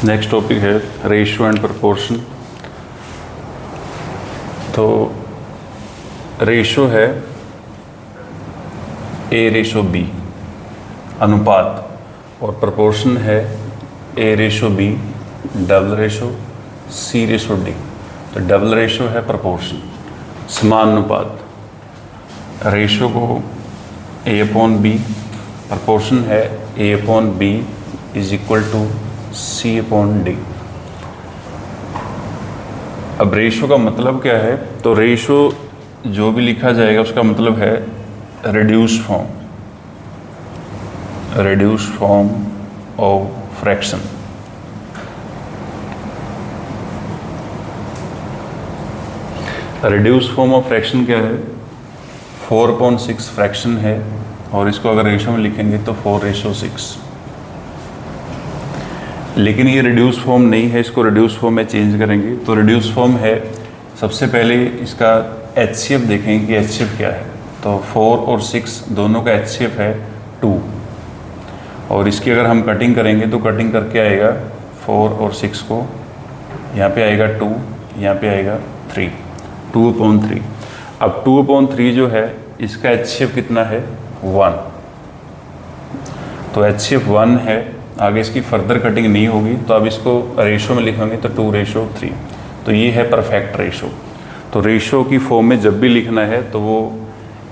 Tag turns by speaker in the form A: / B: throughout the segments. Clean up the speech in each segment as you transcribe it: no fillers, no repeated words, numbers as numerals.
A: Next topic है ratio and proportion. तो ratio है ए रेशो बी अनुपात, और प्रपोर्शन है A ratio B double ratio C ratio D. तो डबल रेशो है प्रपोर्शन, समानुपात। रेशो को ए अपॉन बी, प्रपोर्शन है A upon B is equal to C upon D. अब रेशो का मतलब क्या है? तो रेशो जो भी लिखा जाएगा उसका मतलब है reduce form of fraction. Reduce form of fraction क्या है? 4/6 फ्रैक्शन है, और इसको अगर रेशो में लिखेंगे तो 4:6। लेकिन ये रिड्यूस फॉर्म नहीं है, इसको रिड्यूस फॉर्म में चेंज करेंगे। तो रिड्यूस फॉर्म है, सबसे पहले इसका HCF देखेंगे कि HCF क्या है। तो 4 और 6 दोनों का HCF है 2, और इसकी अगर हम कटिंग करेंगे तो कटिंग करके आएगा 4 और 6 को, यहाँ पे आएगा 2, यहाँ पे आएगा 3, 2/3। अब 2/3 जो है इसका HCF कितना है? 1। तो HCF 1 है, आगे इसकी फर्दर कटिंग नहीं होगी, तो अब इसको रेशो में लिखेंगे तो 2:3। तो ये है परफेक्ट रेशो। तो रेशो की फॉर्म में जब भी लिखना है तो वो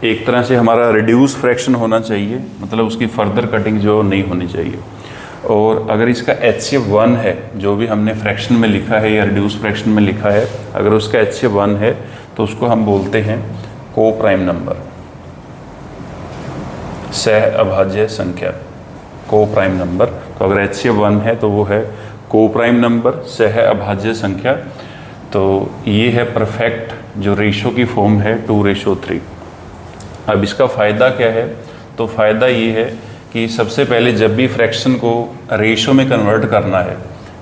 A: एक तरह से हमारा रिड्यूस फ्रैक्शन होना चाहिए, मतलब उसकी फर्दर कटिंग जो नहीं होनी चाहिए। और अगर इसका HCF 1 है, जो भी हमने फ्रैक्शन में लिखा है या रिड्यूस फ्रैक्शन में लिखा है, अगर उसका HCF 1 है तो उसको हम बोलते हैं को प्राइम नंबर, सह अभाज्य संख्या, को प्राइम नंबर। तो अगर HCF 1 है तो वो है को प्राइम नंबर, सह अभाज्य संख्या। तो ये है परफेक्ट जो रेशो की फॉर्म है 2:3। अब इसका फ़ायदा क्या है? तो फ़ायदा ये है कि सबसे पहले जब भी फ्रैक्शन को रेशो में कन्वर्ट करना है,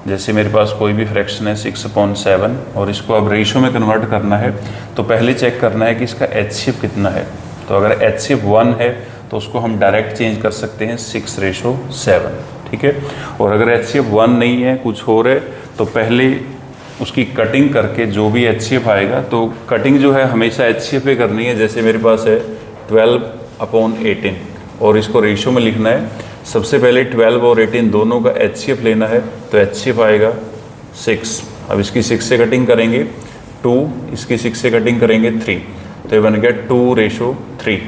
A: जैसे मेरे पास कोई भी फ्रैक्शन है 6/7 और इसको अब रेशो में कन्वर्ट करना है, तो पहले चेक करना है कि इसका HCF कितना है। तो अगर HCF 1 है तो उसको हम डायरेक्ट चेंज कर सकते हैं 6:7, ठीक है। और अगर HCF 1 नहीं है, कुछ और है, तो पहले उसकी कटिंग करके जो भी HCF आएगा, तो कटिंग जो है हमेशा HCF पे करनी है। जैसे मेरे पास है 12/18 और इसको रेशो में लिखना है। सबसे पहले 12 और 18 दोनों का HCF लेना है, तो HCF आएगा 6। अब इसकी 6 से कटिंग करेंगे 2, इसकी 6 से कटिंग करेंगे 3, तो ये बन गया 2:3।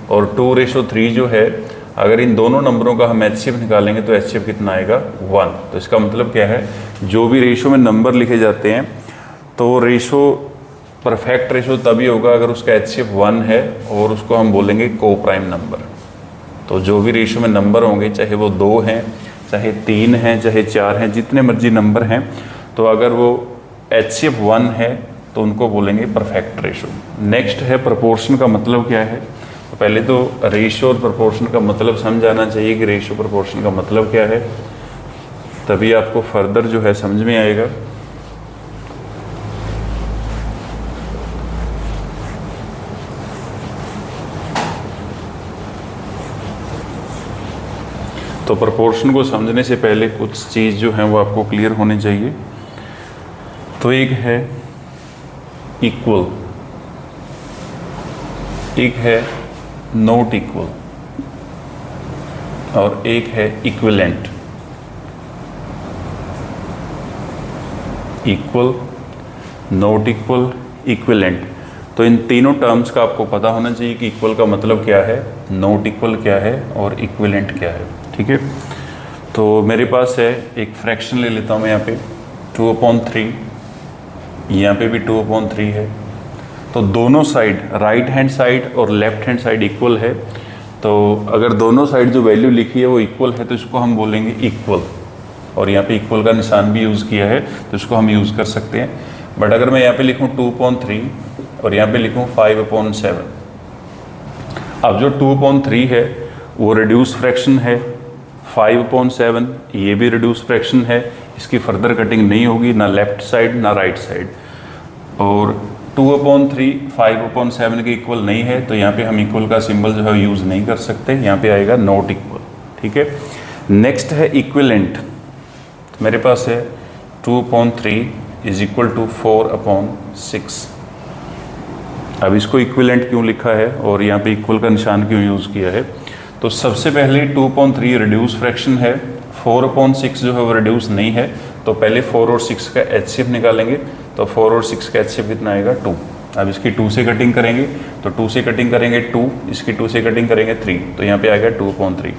A: और 2:3 जो है, अगर इन दोनों नंबरों का हम HCF निकालेंगे तो HCF कितना आएगा? 1। तो इसका मतलब क्या है? जो भी रेशो में नंबर लिखे जाते हैं तो रेशो परफेक्ट रेशो तभी होगा अगर उसका HCF 1 है और उसको हम बोलेंगे को प्राइम नंबर। तो जो भी रेशो में नंबर होंगे, चाहे वो 2 हैं, चाहे 3 हैं, चाहे 4 हैं, जितने मर्जी नंबर हैं, तो अगर वो HCF 1 है तो उनको बोलेंगे परफेक्ट रेशो। नेक्स्ट है प्रपोर्शन का मतलब क्या है? तो पहले तो रेशो और प्रपोर्शन का मतलब समझ आना चाहिए कि रेशो प्रपोर्शन का मतलब क्या है, तभी आपको फर्दर जो है समझ में आएगा। तो प्रपोर्शन को समझने से पहले कुछ चीज़ जो है वो आपको क्लियर होनी चाहिए। तो एक है इक्वल, एक है नॉट इक्वल, और एक है equivalent. Equal, not equal, equivalent. तो इन तीनों टर्म्स का आपको पता होना चाहिए कि इक्वल का मतलब क्या है, नॉट इक्वल क्या है, और इक्विवेलेंट क्या है, ठीक है। तो मेरे पास है एक फ्रैक्शन ले लेता हूँ मैं यहाँ पे 2/3, यहाँ पे भी 2/3 है। तो दोनों साइड, राइट हैंड साइड और लेफ्ट हैंड साइड इक्वल है। तो अगर दोनों साइड जो वैल्यू लिखी है वो इक्वल है तो इसको हम बोलेंगे इक्वल, और यहाँ पे इक्वल का निशान भी यूज़ किया है तो इसको हम यूज़ कर सकते हैं। बट अगर मैं यहाँ पे लिखूँ 2/3 और यहाँ पे लिखूँ 5/7, अब जो 2/3 है वो रिड्यूस फ्रैक्शन है, 5/7 ये भी रिड्यूस फ्रैक्शन है, इसकी फर्दर कटिंग नहीं होगी, ना लेफ्ट साइड ना राइट साइड। और 2/3 5/7 के इक्वल नहीं है, तो यहाँ पे हम इक्वल का सिंबल जो है यूज़ नहीं कर सकते, यहाँ पे आएगा नॉट इक्वल, ठीक है। नेक्स्ट है इक्विवेलेंट। तो मेरे पास है 2/3 इज इक्वल टू 4/6। अब इसको इक्विवेलेंट क्यों लिखा है और यहाँ पे इक्वल का निशान क्यों यूज़ किया है? तो सबसे पहले 2/3 रिड्यूस फ्रैक्शन है, 4/6 जो है वो रिड्यूस नहीं है, तो पहले 4 और 6 का एचसीएफ निकालेंगे। तो 4 और 6 का एचसीएफ कितना आएगा? 2। अब इसकी 2 से कटिंग करेंगे, तो 2 से कटिंग करेंगे 2, इसकी 2 से कटिंग करेंगे 3, तो यहाँ पे आएगा 2/3।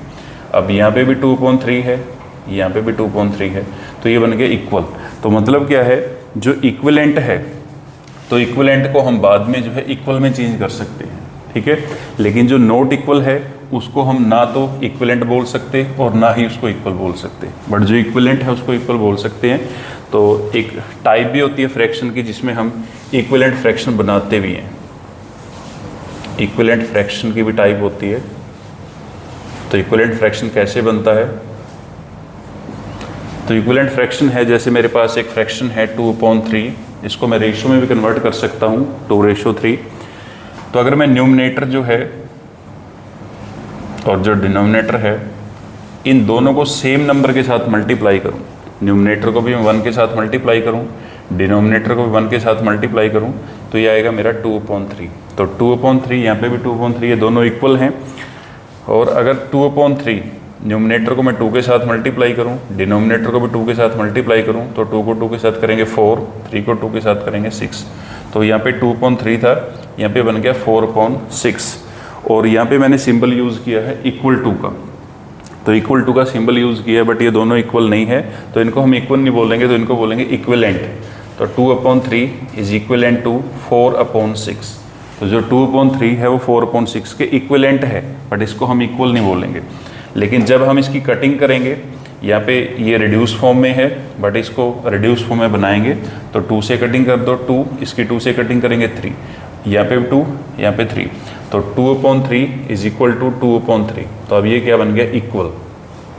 A: अब यहाँ पे भी 2/3 है, यहाँ पे भी 2/3 है, तो ये बन गया इक्वल। तो मतलब क्या है, जो इक्विवेलेंट है तो इक्विवेलेंट को हम बाद में जो है इक्वल में चेंज कर सकते हैं, ठीक है। लेकिन जो नॉट इक्वल है उसको हम ना तो इक्विवेलेंट बोल सकते और ना ही उसको इक्वल बोल सकते, बट जो इक्विवेलेंट है उसको इक्वल बोल सकते हैं। तो एक टाइप भी होती है फ्रैक्शन की जिसमें हम इक्विवेलेंट फ्रैक्शन बनाते भी हैं, इक्विवेलेंट फ्रैक्शन की भी टाइप होती है। तो इक्विवेलेंट फ्रैक्शन कैसे बनता है? तो इक्विवेलेंट फ्रैक्शन है, जैसे मेरे पास एक फ्रैक्शन है 2/3, इसको मैं रेशो में भी कन्वर्ट कर सकता हूँ 2:3। तो अगर मैं न्यूमरेटर जो है और जो डिनोमिनेटर है इन दोनों को सेम नंबर के साथ मल्टीप्लाई करूं, न्यूमरेटर को भी मैं 1 के साथ मल्टीप्लाई करूं, डिनोमिनेटर को भी 1 के साथ मल्टीप्लाई करूं, तो ये आएगा मेरा 2/3। तो 2/3 यहाँ पे भी 2/3, ये दोनों इक्वल हैं। और अगर 2/3 न्यूमरेटर को मैं 2 के साथ मल्टीप्लाई करूं, डिनोमिनेटर को भी 2 के साथ मल्टीप्लाई करूं, तो 2 को 2 के साथ करेंगे 4, 3 को 2 के साथ करेंगे 6। तो यहाँ पे 2/3 था, यहाँ पे बन गया 4/6। और यहाँ पे मैंने सिंबल यूज़ किया है इक्वल टू का, तो इक्वल टू का सिंबल यूज़ किया है, बट ये दोनों इक्वल नहीं है, तो इनको हम इक्वल नहीं बोलेंगे, तो इनको बोलेंगे इक्विवेलेंट। तो 2/3 इज इक्विवेलेंट टू 4/6। तो जो 2/3 है वो 4/6 के इक्विवेलेंट है, बट इसको हम इक्वल नहीं बोलेंगे। लेकिन जब हम इसकी कटिंग करेंगे, यहाँ पे ये रिड्यूस फॉर्म में है, बट इसको रिड्यूस फॉर्म में बनाएंगे, तो 2 से कटिंग कर दो 2, इसकी 2 से कटिंग करेंगे 3, यहाँ पे 2, यहाँ पे 3, तो 2/3 इज इक्वल टू 2/3। तो अब ये क्या बन गया? इक्वल।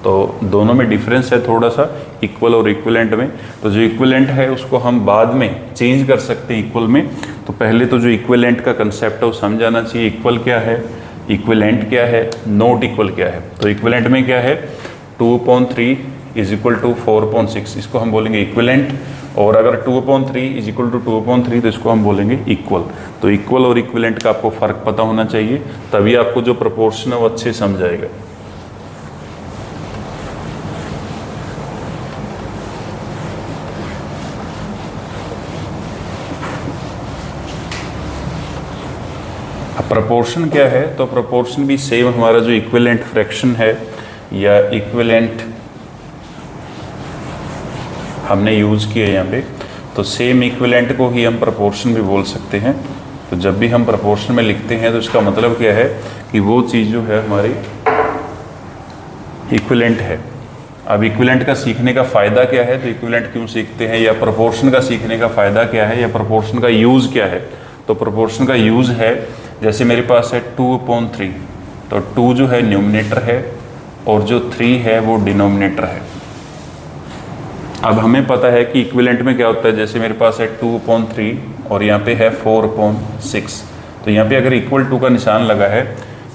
A: तो दोनों में डिफरेंस है थोड़ा सा, इक्वल और इक्विवेलेंट में। तो जो इक्विवेलेंट है उसको हम बाद में चेंज कर सकते हैं इक्वल में। तो पहले तो जो इक्विवेलेंट का कंसेप्ट है वो समझ आना चाहिए, इक्वल क्या है, इक्विवेलेंट क्या है, नॉट इक्वल क्या है। तो इक्विवेलेंट में क्या है, 2/3 इज इक्वल टू 4/6, इसको हम बोलेंगे इक्विवेलेंट। और अगर 2/3 इज इक्वल टू 2/3 तो इसको हम बोलेंगे इक्वल। तो इक्वल और इक्विवेलेंट का आपको फ़र्क पता होना चाहिए, तभी आपको जो प्रोपोर्शन है वो अच्छे समझ आएगा। अब प्रोपोर्शन क्या है? तो प्रोपोर्शन भी सेम हमारा जो इक्विवेलेंट फ्रैक्शन है या इक्विवेलेंट हमने यूज़ किया यहाँ पे, तो सेम इक्विवेलेंट को ही हम प्रोपोर्शन भी बोल सकते हैं। तो जब भी हम प्रोपोर्शन में लिखते हैं तो इसका मतलब क्या है कि वो चीज़ जो है हमारी इक्विवेलेंट है। अब इक्विवेलेंट का सीखने का फ़ायदा क्या है, तो इक्विवेलेंट क्यों सीखते हैं, या प्रोपोर्शन का सीखने का फ़ायदा क्या है, या प्रोपोर्शन का यूज़ क्या है? तो प्रोपोर्शन का यूज़ है, जैसे मेरे पास है 2/3, तो 2 जो है न्यूमरेटर है और जो 3 है वो डिनोमिनेटर है। अब हमें पता है कि इक्विवेलेंट में क्या होता है, जैसे मेरे पास है 2/3 और यहाँ पे है 4/6, तो यहाँ पे अगर इक्वल टू का निशान लगा है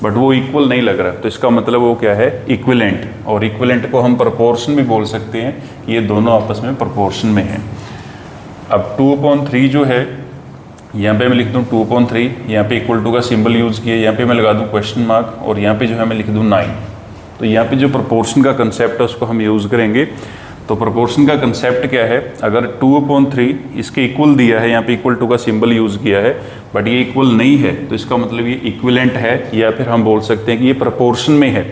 A: बट वो इक्वल नहीं लग रहा, तो इसका मतलब वो क्या है, इक्विवेलेंट। और इक्विवेलेंट को हम प्रोपोर्शन भी बोल सकते हैं कि ये दोनों आपस में प्रोपोर्शन में हैं। अब 2/3 जो है, यहाँ पे मैं लिख दूँ 2/3, यहाँ पे इक्वल टू का सिंबल यूज़ किया, यहाँ पे मैं लगा दूँ क्वेश्चन मार्क, और यहाँ पे जो है मैं लिख दूँ 9। तो यहाँ पे जो प्रोपोर्शन का कंसेप्ट है उसको हम यूज़ करेंगे। तो प्रोपोर्शन का कंसेप्ट क्या है, अगर 2/3 इसके इक्वल दिया है, यहाँ पे इक्वल टू का सिंबल यूज़ किया है, बट ये इक्वल नहीं है, तो इसका मतलब ये इक्विवेलेंट है, या फिर हम बोल सकते हैं कि ये प्रोपोर्शन में है।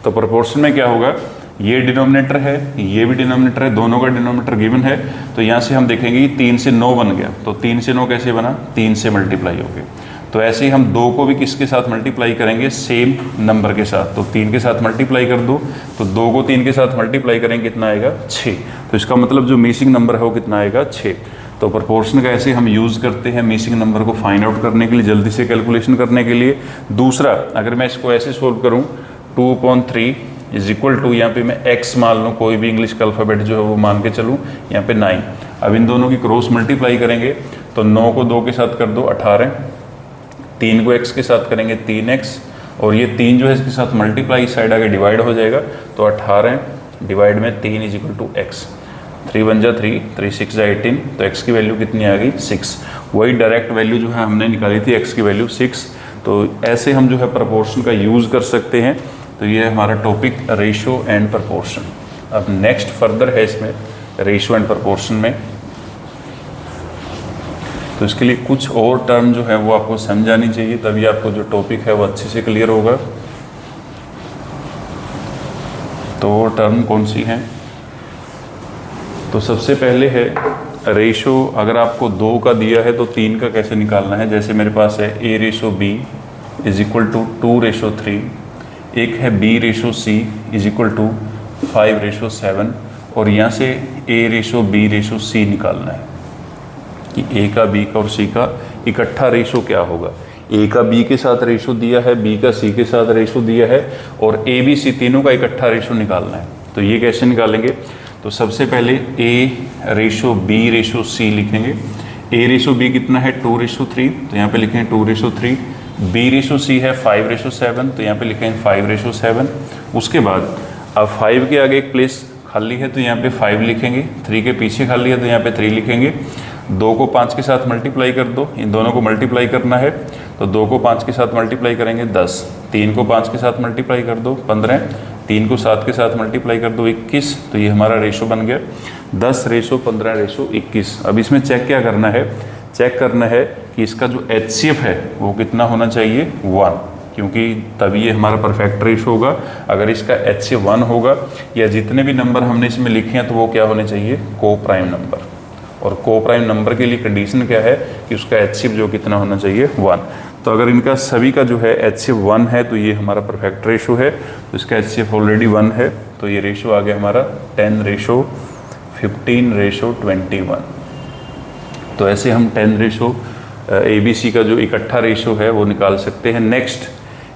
A: तो प्रोपोर्शन में क्या होगा, ये डिनोमिनेटर है, ये भी डिनोमिनेटर है, दोनों का डिनोमिनेटर गिवन है, तो यहाँ से हम देखेंगे कि 3 से 9 बन गया। तो 3 से 9 कैसे बना, 3 से मल्टीप्लाई हो गया। तो ऐसे ही हम 2 को भी किसके साथ मल्टीप्लाई करेंगे, सेम नंबर के साथ। तो 3 के साथ मल्टीप्लाई कर दो, तो 2 को 3 के साथ मल्टीप्लाई करेंगे, कितना आएगा, 6। तो इसका मतलब जो मिसिंग नंबर है वो कितना आएगा, 6। तो प्रोपोर्शन का ऐसे हम यूज़ करते हैं मिसिंग नंबर को फाइंड आउट करने के लिए, जल्दी से कैलकुलेशन करने के लिए। दूसरा, अगर मैं इसको ऐसे सोल्व करूँ, 2/3 इज इक्वल टू, यहाँ पे मैं x मान लूँ, कोई भी इंग्लिश का अल्फ़ाबेट जो है वो मान के चलूँ, यहाँ पे 9। अब इन दोनों की क्रॉस मल्टीप्लाई करेंगे, तो 9 को 2 के साथ कर दो 18, 3 को x के साथ करेंगे 3x, और ये 3 जो है इसके साथ मल्टीप्लाई, इस साइड आगे डिवाइड हो जाएगा, तो 18 डिवाइड में 3 इज इक्वल टू x। 3 1 जा 3, 3 6 जा 18, तो x की वैल्यू कितनी आ गई 6। वही डायरेक्ट वैल्यू जो है हमने निकाली थी x की वैल्यू 6। तो ऐसे हम जो है प्रपोर्शन का यूज़ कर सकते हैं। तो ये हमारा टॉपिक रेशो एंड प्रपोर्शन। अब नेक्स्ट फर्दर है इसमें रेशो एंड प्रपोर्शन में, तो इसके लिए कुछ और टर्म जो है वो आपको समझ आनी चाहिए, तभी आपको जो टॉपिक है वो अच्छे से क्लियर होगा। तो वो टर्म कौन सी हैं? तो सबसे पहले है रेशो। अगर आपको 2 का दिया है तो 3 का कैसे निकालना है। जैसे मेरे पास है a ratio b is equal to 2 ratio 3, एक है b ratio c is equal to 5 ratio 7, और यहाँ से a ratio b ratio c निकालना है कि a का b का और c का इकट्ठा रेशो क्या होगा। a का b के साथ रेशो दिया है, b का c के साथ रेशो दिया है, और a b c तीनों का इकट्ठा रेशो निकालना है। तो ये कैसे निकालेंगे? तो सबसे पहले a ratio b ratio c लिखेंगे। a रेशो b कितना है 2 रेशो 3, तो यहाँ पे लिखेंगे 2 रेशो 3। b रेशो c है 5 रेशो 7, तो यहाँ पे लिखेंगे 5 रेशो 7। उसके बाद अब 5 के आगे एक प्लेस खाली है तो यहाँ पे 5 लिखेंगे, 3 के पीछे खाली है तो यहाँ पे 3 लिखेंगे। 2 को 5 के साथ मल्टीप्लाई कर दो, इन दोनों को मल्टीप्लाई करना है, तो 2 को 5 के साथ मल्टीप्लाई करेंगे 10, 3 को 5 के साथ मल्टीप्लाई कर दो 15, 3 को 7 के साथ मल्टीप्लाई कर दो 21। तो ये हमारा रेशो बन गया 10 रेशो 15 रेशो 21। अब इसमें चेक क्या करना है? चेक करना है कि इसका जो HCF है वो कितना होना चाहिए 1, क्योंकि तभी ये हमारा परफेक्ट रेशो होगा। अगर इसका HCF 1 होगा या जितने भी नंबर हमने इसमें लिखे हैं तो वो क्या होने चाहिए को प्राइम नंबर। और को प्राइम नंबर के लिए कंडीशन क्या है कि उसका HCF जो कितना होना चाहिए 1। तो अगर इनका सभी का जो है HCF 1 है तो ये हमारा परफेक्ट रेशो है। तो इसका HCF ऑलरेडी 1 है, तो ये रेशो आ गया हमारा 10 रेशो 15 रेशो 21। तो ऐसे हम 10 रेशो ABC का जो इकट्ठा रेशो है वो निकाल सकते हैं। नेक्स्ट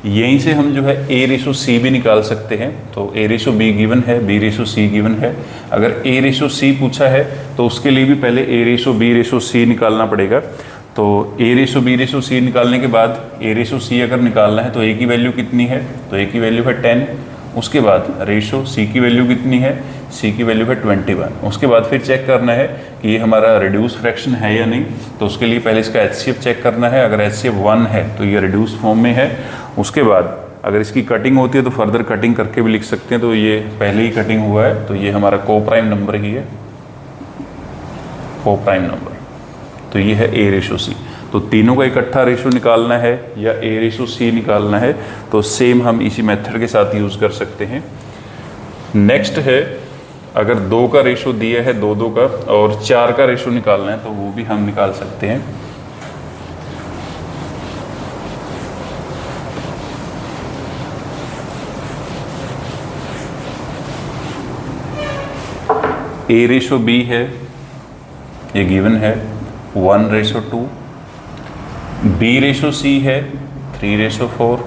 A: यहीं से हम जो है A रेशो C भी निकाल सकते हैं। तो A रेशो B गिवन है, B रेशो C गिवन है। अगर A रेशो C पूछा है तो उसके लिए भी पहले A ratio B ratio C निकालना पड़ेगा। तो A ratio B ratio C निकालने के बाद A रेशो C अगर निकालना है तो A की वैल्यू कितनी है? तो A की वैल्यू है 10। उसके बाद रेशो C की वैल्यू कितनी है? C की वैल्यू है 21। उसके बाद फिर चेक करना है कि ये हमारा रिड्यूस फ्रैक्शन है या नहीं। तो उसके लिए पहले इसका HCF चेक करना है। अगर HCF 1 है तो ये रिड्यूस फॉर्म में है। उसके बाद अगर इसकी कटिंग होती है तो फर्दर कटिंग करके भी लिख सकते हैं। तो ये पहले ही कटिंग हुआ है, तो ये हमारा को प्राइम नंबर ही है, को प्राइम नंबर। तो ये है A रेशो C। तो तीनों का इकट्ठा रेशो निकालना है या A रेशो C निकालना है तो सेम हम इसी मेथड के साथ यूज़ कर सकते हैं। नेक्स्ट है अगर 2 का रेशो दिया है 2 का और 4 का रेशो निकालना है तो वो भी हम निकाल सकते हैं। A रेशो B है, ये गिवन है 1 रेशो 2। B रेशो C है 3 रेशो 4।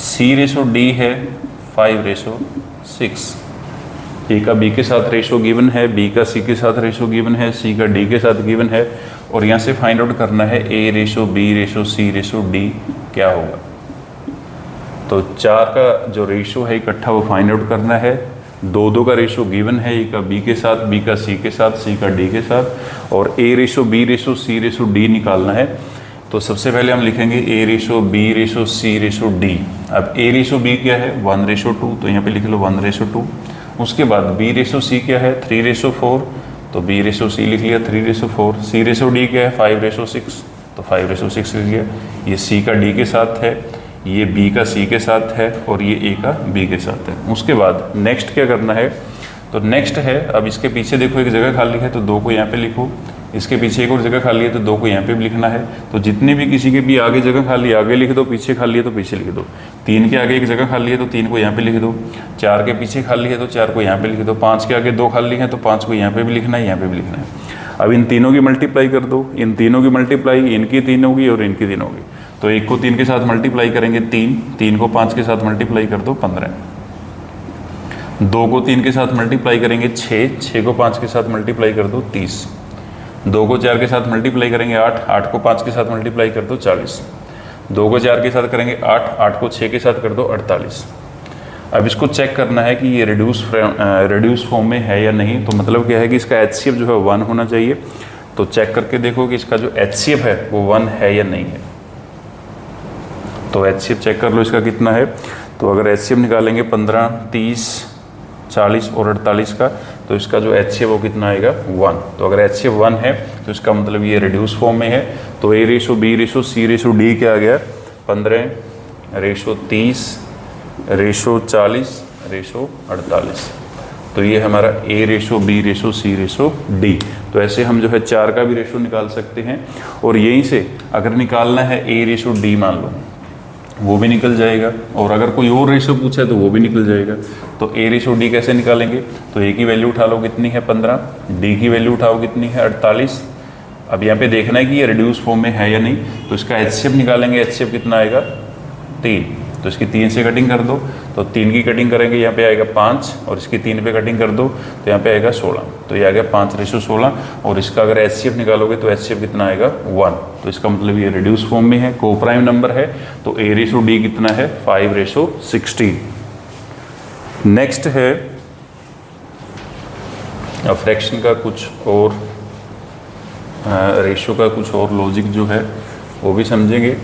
A: C रेशो D है 5 रेशो 6। A का B के साथ रेशो गिवन है, B का C के साथ रेशो गिवन है, C का D के साथ गिवन है, और यहाँ से फाइंड आउट करना है A ratio B ratio C ratio D क्या होगा। तो 4 का जो रेशो है इकट्ठा वो फाइंड आउट करना है। 2 का रेशो गिवन है, A का B के साथ, B का C के साथ, C का D के साथ, और A ratio B ratio C ratio D निकालना है। तो सबसे पहले हम लिखेंगे A ratio B ratio C ratio D। अब A रेशो B क्या है 1 रेशो 2, तो यहाँ पे लिख लो 1 रेशो 2। उसके बाद B रेशो C क्या है 3 रेशो 4, तो B रेशो C लिख लिया 3 रेशो 4। C रेशो D क्या है 5 रेशो 6, तो 5 रेशो 6 लिख लिया। ये C का D के साथ है, ये B का C के साथ है, और ये A का B के साथ है। उसके बाद नेक्स्ट क्या करना है? तो नेक्स्ट है अब इसके पीछे देखो एक जगह खाली है तो 2 को यहाँ पे लिखो, इसके पीछे एक और जगह खाली है तो 2 को यहाँ पे भी लिखना है। तो जितने भी किसी के भी आगे जगह खाली आगे लिख दो, पीछे खाली है तो पीछे लिख दो। 3 के आगे एक जगह खाली है तो 3 को यहाँ पे लिख दो। 4 के पीछे खाली है तो 4 को यहाँ पे लिख दो। 5 के आगे 2 खाली है तो 5 को यहाँ पे भी लिखना है, यहाँ पे भी लिखना है। अब इन तीनों की मल्टीप्लाई कर दो, इन तीनों की मल्टीप्लाई इनकी 3 होगी और इनकी 3 होगी। तो 1 को 3 के साथ मल्टीप्लाई करेंगे 3, 3 को 5 के साथ मल्टीप्लाई कर दो 15। 2 को 3 के साथ मल्टीप्लाई करेंगे 6, 6 को 5 के साथ मल्टीप्लाई कर दो 30। 2 को 4 के साथ मल्टीप्लाई करेंगे 8, 8 को 5 के साथ मल्टीप्लाई कर दो 40। 2 को 4 के साथ करेंगे 8, 8 को 6 के साथ कर दो 48। अब इसको चेक करना है कि ये रिड्यूस फॉर्म में है या नहीं। तो मतलब क्या है कि इसका HCF जो है 1 होना चाहिए। तो चेक करके देखो कि इसका जो HCF है वो 1 है या नहीं है। तो HCF चेक कर लो इसका कितना है। तो अगर HCF निकालेंगे 15, 30, 40 और 48 का, तो इसका जो HCF वो कितना आएगा 1। तो अगर HCF 1 है तो इसका मतलब ये रिड्यूस फॉर्म में है। तो A/B/C/D क्या आ गया 15/30/40/48। तो ये हमारा A/B/C/D। तो ऐसे हम जो है 4 का भी रेशो निकाल सकते हैं। और यहीं से अगर निकालना है A/D मान लो, वो भी निकल जाएगा। और अगर कोई और रेशो पूछा है तो वो भी निकल जाएगा। तो A/D कैसे निकालेंगे? तो A की वैल्यू उठा लो कितनी है 15, D की वैल्यू उठाओ कितनी है 48। अब यहाँ पे देखना है कि ये रिड्यूस फॉर्म में है या नहीं। तो इसका HCF निकालेंगे, HCF कितना आएगा 3। तो इसकी 3 से कटिंग कर दो, तो 3 की कटिंग करेंगे, यहाँ पे आएगा 5 और इसकी 3 पे कटिंग कर दो तो यहाँ पे आएगा 16। तो ये आ गया 5/16। और इसका अगर HCF निकालोगे तो HCF कितना आएगा 1। तो इसका मतलब ये रिड्यूस फॉर्म में है, कोप्राइम नंबर है। तो A/D कितना है 5/16। नेक्स्ट है फ्रैक्शन का कुछ और रेशो का कुछ और लॉजिक जो है वो भी समझेंगे।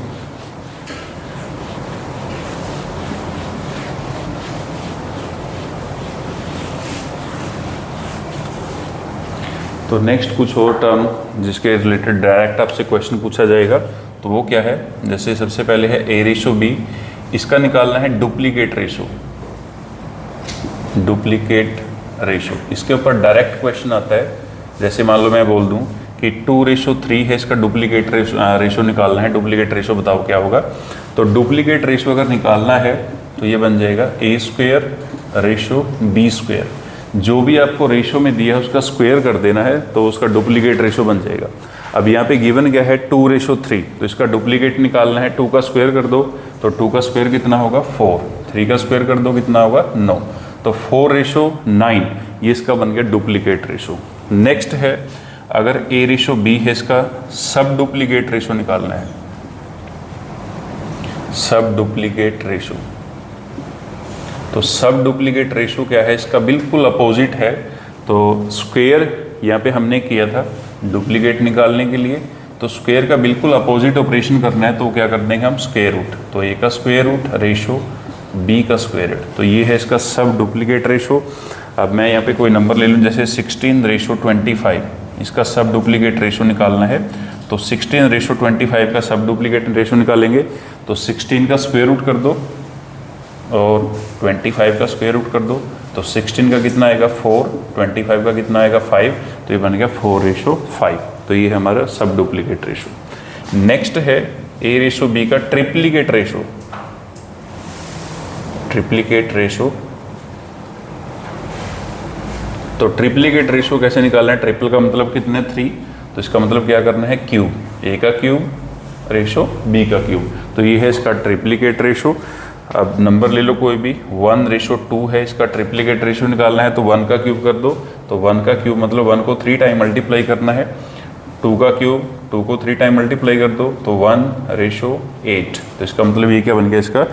A: तो नेक्स्ट कुछ और टर्म जिसके रिलेटेड डायरेक्ट आपसे क्वेश्चन पूछा जाएगा, तो वो क्या है? जैसे सबसे पहले है A/B, इसका निकालना है डुप्लीकेट रेशो। डुप्लीकेट रेशो इसके ऊपर डायरेक्ट क्वेश्चन आता है। जैसे मान लो मैं बोल दूं कि 2/3 है, इसका डुप्लीकेट रेशो निकालना है। डुप्लीकेट रेशो बताओ क्या होगा? तो डुप्लीकेट रेशो अगर निकालना है तो ये बन जाएगा A²/B²। जो भी आपको रेशो में दिया है उसका स्क्वायर कर देना है तो उसका डुप्लीकेट रेशो बन जाएगा। अब यहाँ पे गिवन क्या है 2/3, तो इसका डुप्लीकेट निकालना है। 2 का स्क्वायर कर दो तो 2 का स्क्वायर कितना होगा 4। 3 का स्क्वायर कर दो कितना होगा 9। तो 4/9 ये इसका बन गया डुप्लीकेट रेशो। नेक्स्ट है अगर A/B है, इसका सब डुप्लीकेट रेशो निकालना है। सब डुप्लीकेट रेशो, तो सब डुप्लीकेट रेशो क्या है? इसका बिल्कुल अपोजिट है। तो स्क्वायर यहाँ पे हमने किया था डुप्लीकेट निकालने के लिए, तो स्क्वायर का बिल्कुल अपोजिट ऑपरेशन करना है। तो क्या कर देंगे हम स्क्वायर रूट। तो A का स्क्वायर रूट रेशो B का स्क्वायर रूट। तो ये है इसका सब डुप्लीकेट रेशो। अब मैं यहाँ पे कोई नंबर ले लूँ, जैसे 16/25, इसका सब डुप्लीकेट रेशो निकालना है। तो 16/25 का सब डुप्लीकेट रेशो निकालेंगे तो 16 का स्क्वायर रूट कर दो और 25 का स्क्वायर रूट कर दो। तो 16 का कितना आएगा 4, 25 का कितना आएगा 5। तो ये बन गया 4/5। तो ये है हमारा सब डुप्लीकेट रेशो। नेक्स्ट है A/B का ट्रिप्लीकेट रेशो। ट्रिप्लीकेट रेशो, तो ट्रिप्लीकेट रेशो कैसे निकालना है? ट्रिपल का मतलब कितने 3, तो इसका मतलब क्या करना है क्यूब। A का क्यूब रेशो B का क्यूब। तो ये है इसका ट्रिप्लीकेट रेशो। अब नंबर ले लो कोई भी, 1/2 है, इसका ट्रिप्लीकेट रेशो निकालना है। तो 1 का क्यूब कर दो। तो 1 का क्यूब मतलब 1 को 3 टाइम मल्टीप्लाई करना है। 2 का क्यूब 2 को 3 टाइम मल्टीप्लाई कर दो तो 1/8। तो इसका मतलब ये क्या बन गया? इसका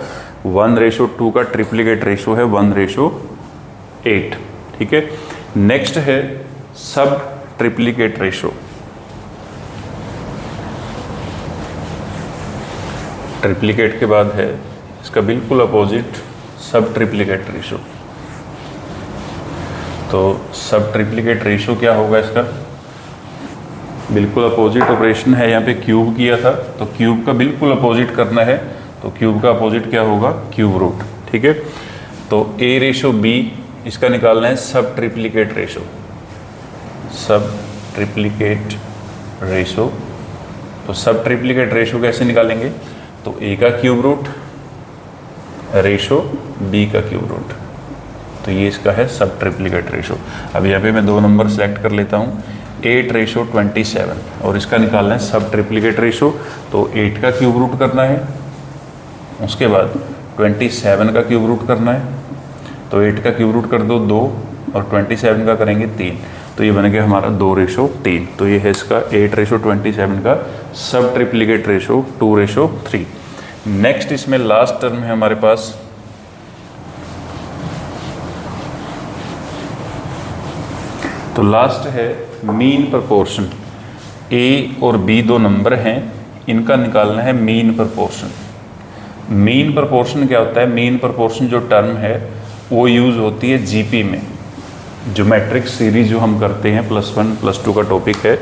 A: 1/2 का ट्रिप्लीकेट रेशो है 1/8। ठीक है। नेक्स्ट है सब ट्रिप्लीकेट रेशो। ट्रिप्लीकेट के बाद है इसका बिल्कुल अपोजिट सब ट्रिप्लीकेट रेशो। तो सब ट्रिप्लीकेट रेशो क्या होगा? इसका बिल्कुल अपोजिट ऑपरेशन है। यहाँ पे क्यूब किया था तो क्यूब का बिल्कुल अपोजिट करना है। तो क्यूब का अपोजिट क्या होगा? Cube root. ठीक है। तो A/B इसका निकालना है सब ट्रिप्लीकेट रेशो। सब ट्रिप्लीकेट रेशो, तो सब ट्रिप्लीकेट रेशो कैसे निकालेंगे? तो A का क्यूब रूट रेशो B का क्यूब रूट। तो ये इसका है सब ट्रिप्लीकेट रेशो। अब यहाँ पे मैं 2 नंबर सेलेक्ट कर लेता हूँ, 8/27, और इसका निकालना है सब ट्रिप्लीकेट रेशो। तो 8 का क्यूब रूट करना है, उसके बाद 27 का क्यूब रूट करना है। तो 8 का क्यूब रूट कर दो 2 और 27 का करेंगे 3। तो ये बन गया हमारा 2/3। तो ये है इसका 8/27 का सब ट्रिप्लीकेट रेशो 2/3। नेक्स्ट इसमें लास्ट टर्म है हमारे पास तो लास्ट है मीन प्रोपोर्शन। ए और बी दो नंबर हैं, इनका निकालना है मीन प्रोपोर्शन। मीन प्रोपोर्शन क्या होता है? मीन प्रोपोर्शन जो टर्म है वो यूज़ होती है जीपी में, ज्योमेट्रिक सीरीज जो हम करते हैं +1 +2 का टॉपिक है,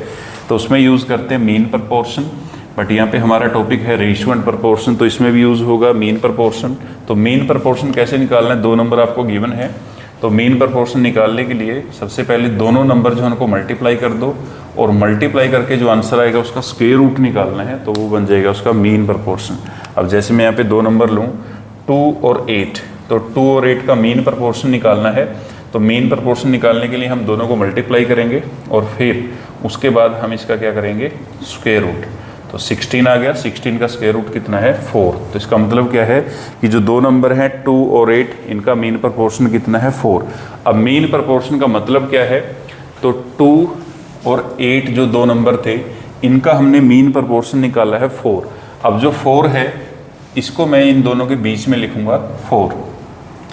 A: तो उसमें यूज़ करते हैं मीन प्रोपोर्शन। बट यहाँ पे हमारा टॉपिक है रेशियो एंड प्रोपोर्शन, तो इसमें भी यूज़ होगा मीन प्रोपोर्शन। तो मीन प्रोपोर्शन कैसे निकालना है? दो नंबर आपको गिवन है, तो मीन प्रोपोर्शन निकालने के लिए सबसे पहले दोनों नंबर जो है उनको मल्टीप्लाई कर दो, और मल्टीप्लाई करके जो आंसर आएगा उसका स्क्वायर रूट निकालना है, तो वो बन जाएगा उसका मीन प्रोपोर्शन। अब जैसे मैं यहाँ पे दो नंबर लूँ 2 और 8, तो 2 और 8 का मीन प्रोपोर्शन निकालना है। तो मीन प्रोपोर्शन निकालने के लिए हम दोनों को मल्टीप्लाई करेंगे और फिर उसके बाद हम इसका क्या करेंगे? Square root. तो 16 आ गया, 16 का स्क्वायर रूट कितना है? 4। तो इसका मतलब क्या है कि जो दो नंबर हैं 2 और 8, इनका मीन प्रोपोर्शन कितना है? 4। अब मीन प्रोपोर्शन का मतलब क्या है? तो 2 और 8 जो दो नंबर थे इनका हमने मीन प्रोपोर्शन निकाला है 4। अब जो 4 है इसको मैं इन दोनों के बीच में लिखूंगा 4।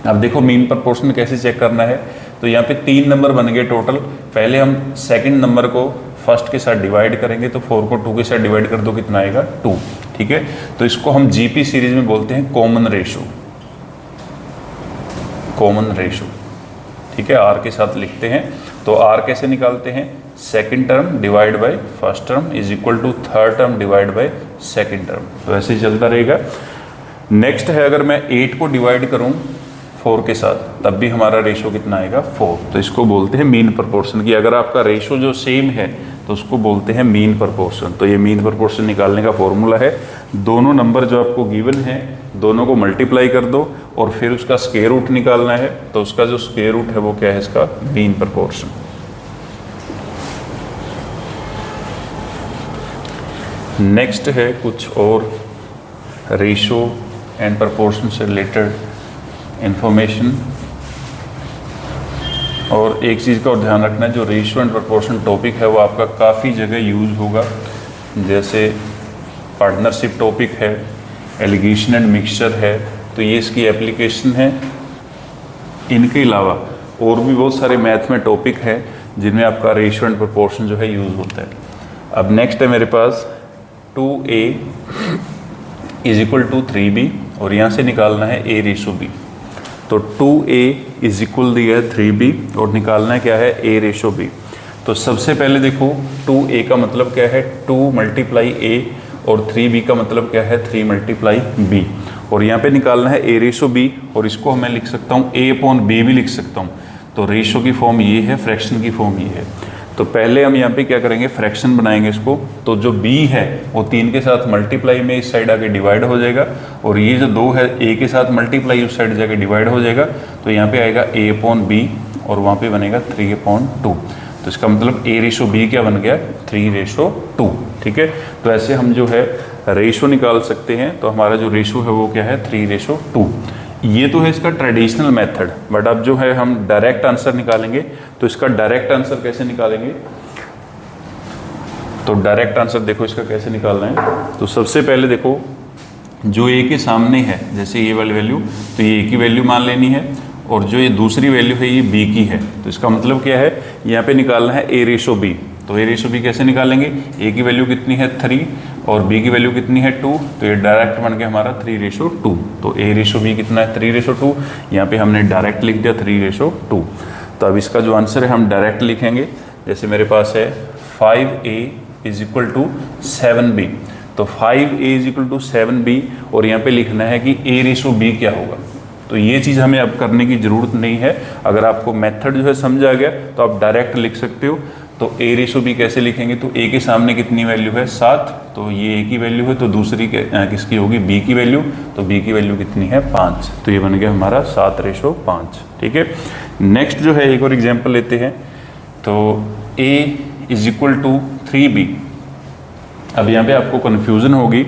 A: अब देखो मीन प्रोपोर्शन कैसे चेक करना है, तो यहाँ पे 3 नंबर बन गए टोटल। पहले हम सेकंड नंबर को फर्स्ट के साथ डिवाइड करेंगे, तो 4 को 2 के साथ डिवाइड कर दो, कितना आएगा? 2। ठीक है, तो इसको हम जीपी सीरीज में बोलते हैं कॉमन रेशो। कॉमन रेशो, ठीक है, आर के साथ लिखते हैं। तो आर कैसे निकालते हैं? Second term divide by first term is equal to third term divide by second term. तो ऐसे ही चलता रहेगा। नेक्स्ट है, अगर मैं 8 को डिवाइड करूं 4 के साथ, तब भी हमारा रेशो कितना आएगा? 4। तो इसको बोलते हैं मीन प्रोपोर्शन की। अगर आपका रेशो जो सेम है तो उसको बोलते हैं मीन प्रोपोर्शन। तो ये मीन प्रोपोर्शन निकालने का फॉर्मूला है, दोनों नंबर जो आपको गिवन है दोनों को मल्टीप्लाई कर दो और फिर उसका स्क्वायर रूट निकालना है। तो उसका जो स्क्वायर रूट है वो क्या है? इसका मीन प्रोपोर्शन। नेक्स्ट है कुछ और रेशो एंड प्रोपोर्शन से रिलेटेड इंफॉर्मेशन। और एक चीज़ का और ध्यान रखना है, जो रेशियो एंड प्रोपोर्शन टॉपिक है वो आपका काफ़ी जगह यूज़ होगा, जैसे पार्टनरशिप टॉपिक है, एलिगेशन एंड मिक्सचर है, तो ये इसकी एप्लीकेशन है। इनके अलावा और भी बहुत सारे मैथ में टॉपिक है जिनमें आपका रेशियो एंड प्रोपोर्शन जो है यूज़ होता है। अब नेक्स्ट है मेरे पास 2a is equal to 3b, और यहाँ से निकालना है a रेशो b। तो 2a इज इक्वल दिया है 3b और निकालना है क्या है? a ratio b। तो सबसे पहले देखो 2a का मतलब क्या है? 2 मल्टीप्लाई a, और 3b का मतलब क्या है? 3 मल्टीप्लाई b। और यहाँ पे निकालना है a रेशो b, और इसको मैं लिख सकता हूँ a अपॉन b भी लिख सकता हूँ। तो रेशो की फॉर्म ये है, फ्रैक्शन की फॉर्म ये है। तो पहले हम यहाँ पे क्या करेंगे? फ्रैक्शन बनाएंगे इसको। तो जो b है वो 3 के साथ मल्टीप्लाई में इस साइड आके डिवाइड हो जाएगा, और ये जो 2 है a के साथ मल्टीप्लाई उस साइड जाके डिवाइड हो जाएगा। तो यहाँ पे आएगा a अपॉन b, और वहाँ पे बनेगा 3 अपॉन 2। तो इसका मतलब a रेशो b क्या बन गया? 3 रेशो 2। ठीक है, तो ऐसे हम जो है रेशो निकाल सकते हैं। तो हमारा जो रेशो है वो क्या है? 3 रेशो 2। ये तो है इसका ट्रेडिशनल मेथड। बट अब जो है हम डायरेक्ट आंसर निकालेंगे। तो इसका डायरेक्ट आंसर कैसे निकालेंगे? तो डायरेक्ट आंसर देखो इसका कैसे निकालना है। तो सबसे पहले देखो जो a के सामने है, जैसे ये वाली वैल्यू, तो ये a की वैल्यू मान लेनी है, और जो ये दूसरी वैल्यू है ये b की है। तो इसका मतलब क्या है? यहाँ पे निकालना है a रेशो b। तो a रेशो b कैसे निकालेंगे? a की वैल्यू कितनी है? 3, और b की वैल्यू कितनी है? 2। तो ये डायरेक्ट बन गया हमारा 3 रेशो 2। तो a रेशो b कितना है? 3 रेशो 2। यहाँ पे हमने डायरेक्ट लिख दिया 3 रेशो 2। तो अब इसका जो आंसर है हम डायरेक्ट लिखेंगे। जैसे मेरे पास है 5a is equal to 7b। तो 5a is equal to 7b, और यहाँ पे लिखना है कि a रेशो b क्या होगा। तो ये चीज़ हमें अब करने की ज़रूरत नहीं है। अगर आपको मेथड जो है समझ आ गया तो आप डायरेक्ट लिख सकते हो। तो a रेशो b कैसे लिखेंगे? तो a के सामने कितनी वैल्यू है? 7। तो ये a की वैल्यू है, तो दूसरी किसकी होगी? b की वैल्यू। तो b की वैल्यू कितनी है? 5। तो ये बन गया हमारा 7 रेशो 5। ठीक है, नेक्स्ट जो है एक और एग्जाम्पल लेते हैं। तो a is equal to 3b। अब यहाँ पे आपको कन्फ्यूज़न होगी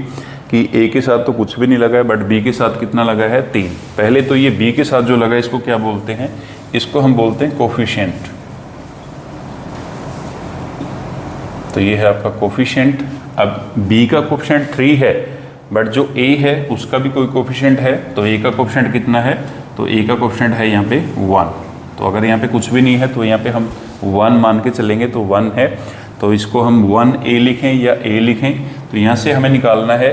A: कि a के साथ तो कुछ भी नहीं लगा है, बट b के साथ कितना लगा है? 3। पहले तो ये b के साथ जो लगा है इसको क्या बोलते हैं? इसको हम बोलते हैं कोफिशिएंट। तो ये है आपका कोफिशिएंट। अब b का कोफिशिएंट 3 है, बट जो a है उसका भी कोई कोफिशिएंट है। तो a का कोफिशिएंट कितना है? तो a का कोफिशिएंट है यहाँ पे 1। तो अगर यहाँ पे कुछ भी नहीं है तो यहाँ पे हम 1 मान के चलेंगे, तो 1 है, तो इसको हम 1a लिखें या a लिखें, तो यहाँ से हमें निकालना है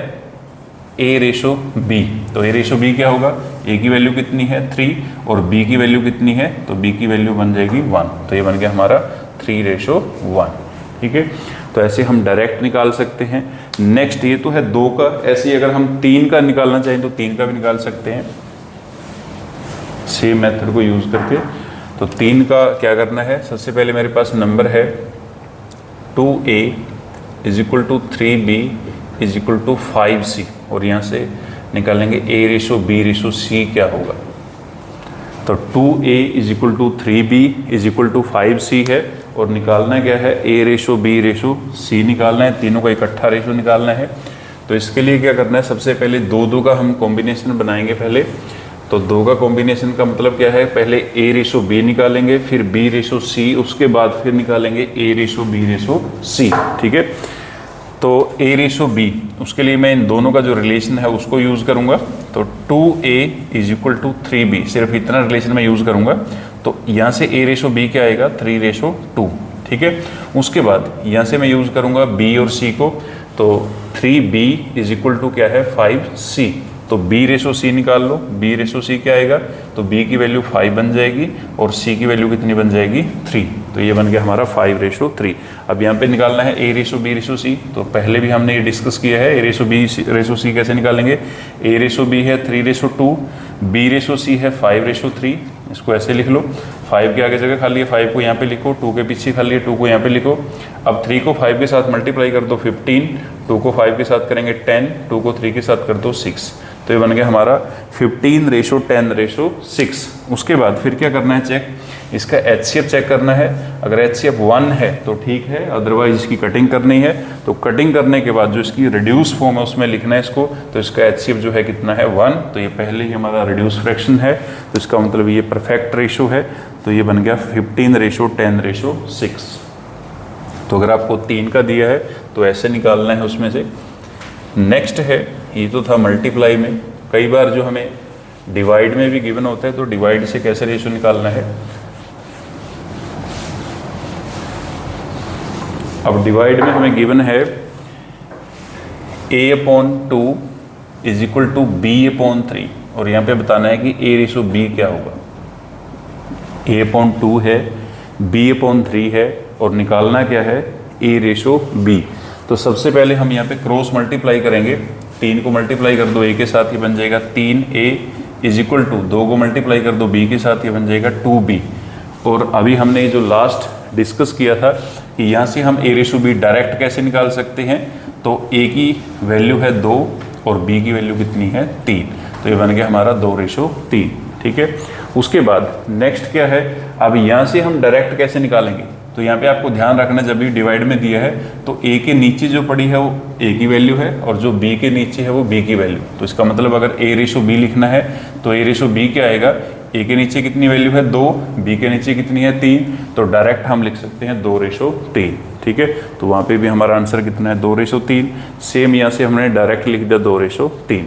A: a/b। तो a/b क्या होगा, a की वैल्यू कितनी है 3 और b की वैल्यू कितनी है, तो b की वैल्यू बन जाएगी 1, तो ये बन गया हमारा 3/1। ठीक है, तो ऐसे हम डायरेक्ट निकाल सकते हैं। नेक्स्ट ये तो है 2 का, ऐसे ही अगर हम 3 का निकालना चाहें तो 3 का भी निकाल सकते हैं सेम मेथड को यूज़ करके। तो 3 का क्या करना है, सबसे पहले मेरे पास नंबर है 2a = 3b = 5c, और यहाँ से निकालेंगे a/b/c क्या होगा। तो 2a = 3b = 5c है, और निकालना क्या है a/b/c निकालना है, तीनों का इकट्ठा रेशो निकालना है। तो इसके लिए क्या करना है, सबसे पहले 2 का हम कॉम्बिनेशन बनाएंगे पहले। तो 2 का कॉम्बिनेशन का मतलब क्या है, पहले a/b निकालेंगे, फिर b/c, उसके बाद फिर निकालेंगे a/b/c। ठीक है, तो a/b, उसके लिए मैं इन दोनों का जो रिलेशन है उसको यूज़ करूँगा। तो 2a = 3b, सिर्फ इतना रिलेशन मैं यूज़ करूँगा। तो यहाँ से a/b क्या आएगा 3/2। ठीक है, उसके बाद यहाँ से मैं यूज़ करूँगा b और c को। तो 3b = क्या है 5c, तो b/c निकाल लो, b/c क्या आएगा, तो b की वैल्यू 5 बन जाएगी और c की वैल्यू कितनी बन जाएगी 3, तो ये बन गया हमारा 5/3। अब यहाँ पे निकालना है a/b/c, तो पहले भी हमने ये डिस्कस किया है a/b/c कैसे निकालेंगे। a/b है 3/2, b/c है 5/3, इसको ऐसे लिख लो, 5 के आगे जगह खाली है 5 को यहाँ पे लिखो, 2 के पीछे खाली है 2 को यहाँ पे लिखो। अब 3 को 5 के साथ मल्टीप्लाई कर दो 15, 2 को 5 के साथ करेंगे 10, 2 को 3 के साथ कर दो 6, तो ये बन गया हमारा 15/10/6। उसके बाद फिर क्या करना है, चेक, इसका HCF चेक करना है। अगर HCF 1 है तो ठीक है, अदरवाइज इसकी कटिंग करनी है। तो कटिंग करने के बाद जो इसकी रिड्यूस फॉर्म है उसमें लिखना है इसको, तो इसका HCF जो है कितना है 1, तो ये पहले ही हमारा रिड्यूस फ्रैक्शन है, तो इसका मतलब ये परफेक्ट रेशो है, तो ये बन गया 15/10/6। तो अगर आपको 3 का दिया है तो ऐसे निकालना है उसमें से। नेक्स्ट है, ये तो था मल्टीप्लाई में, कई बार जो हमें डिवाइड में भी गिवन होता है, तो डिवाइड से कैसे रेशो निकालना है। अब डिवाइड में हमें गिवन है a/2 = b/3, और यहाँ पे बताना है कि a/b क्या होगा। a/2 है, b/3 है, और निकालना क्या है a/b। तो सबसे पहले हम यहाँ पे क्रॉस मल्टीप्लाई करेंगे, 3 को मल्टीप्लाई कर दो a के साथ, ये बन जाएगा 3a = 2 को मल्टीप्लाई कर दो b के साथ, ये बन जाएगा 2b। और अभी हमने ये जो लास्ट डिस्कस किया था कि यहाँ से हम a/b डायरेक्ट कैसे निकाल सकते हैं, तो a की वैल्यू है 2 और b की वैल्यू कितनी है 3, तो ये बन गया हमारा 2/3। ठीक है, उसके बाद नेक्स्ट क्या है, अब यहाँ से हम डायरेक्ट कैसे निकालेंगे। तो यहाँ पे आपको ध्यान रखना, जब भी डिवाइड में दिया है तो a के नीचे जो पड़ी है वो a की वैल्यू है, और जो b के नीचे है वो b की वैल्यू। तो इसका मतलब अगर a/b लिखना है तो a/b क्या आएगा, a के नीचे कितनी वैल्यू है 2, b के नीचे कितनी है 3, तो डायरेक्ट हम लिख सकते हैं 2/3। ठीक है, तो वहाँ पे भी हमारा आंसर कितना है 2/3। सेम यहाँ से हमने डायरेक्ट लिख दिया 2/3।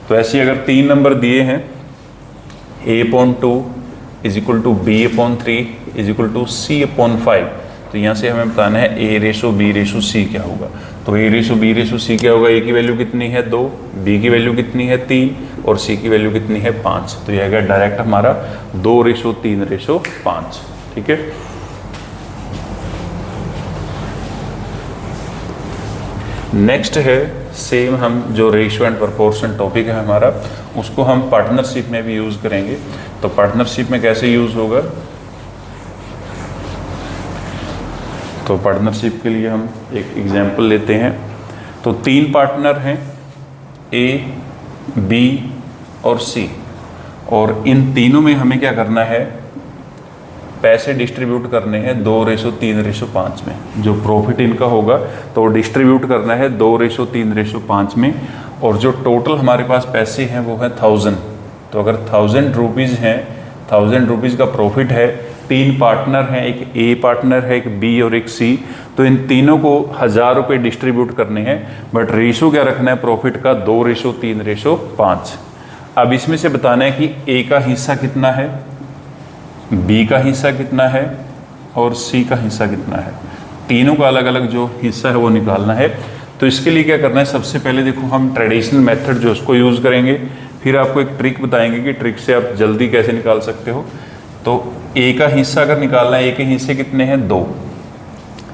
A: तो ऐसे अगर 3 नंबर दिए हैं a/2 = b/3 = c/5, तो यहाँ से हमें बताना है a/b/c क्या होगा। तो a/b/c क्या होगा, a की वैल्यू कितनी है 2, b की वैल्यू कितनी है 3 और c की वैल्यू कितनी है 5, तो यह आएगा डायरेक्ट हमारा 2/3/5। ठीक है, नेक्स्ट है सेम, हम जो रेशियो एंड प्रोपोर्शन टॉपिक है हमारा, उसको हम पार्टनरशिप में भी यूज़ करेंगे। तो पार्टनरशिप में कैसे यूज़ होगा, तो पार्टनरशिप के लिए हम एक एग्जांपल लेते हैं। तो 3 पार्टनर हैं A, B और C, और इन तीनों में हमें क्या करना है, पैसे डिस्ट्रीब्यूट करने हैं 2/3/5 में। जो प्रॉफिट इनका होगा तो डिस्ट्रीब्यूट करना है 2/3/5 में, और जो टोटल हमारे पास पैसे हैं वो है 1000। तो अगर 1000 रुपीज़ हैं, 1000 रुपीज़ का प्रॉफिट है, 3 पार्टनर हैं, एक A पार्टनर है, एक B और एक C, तो इन तीनों को 1000 रुपये डिस्ट्रीब्यूट करने हैं, बट रेशो क्या रखना है प्रॉफिट का 2/3/5। अब इसमें से बताना है कि A का हिस्सा कितना है, बी का हिस्सा कितना है और सी का हिस्सा कितना है, तीनों का अलग अलग जो हिस्सा है वो निकालना है। तो इसके लिए क्या करना है, सबसे पहले देखो हम ट्रेडिशनल मेथड जो उसको यूज़ करेंगे, फिर आपको एक ट्रिक बताएंगे कि ट्रिक से आप जल्दी कैसे निकाल सकते हो। तो ए का हिस्सा अगर निकालना है, ए के हिस्से कितने हैं 2,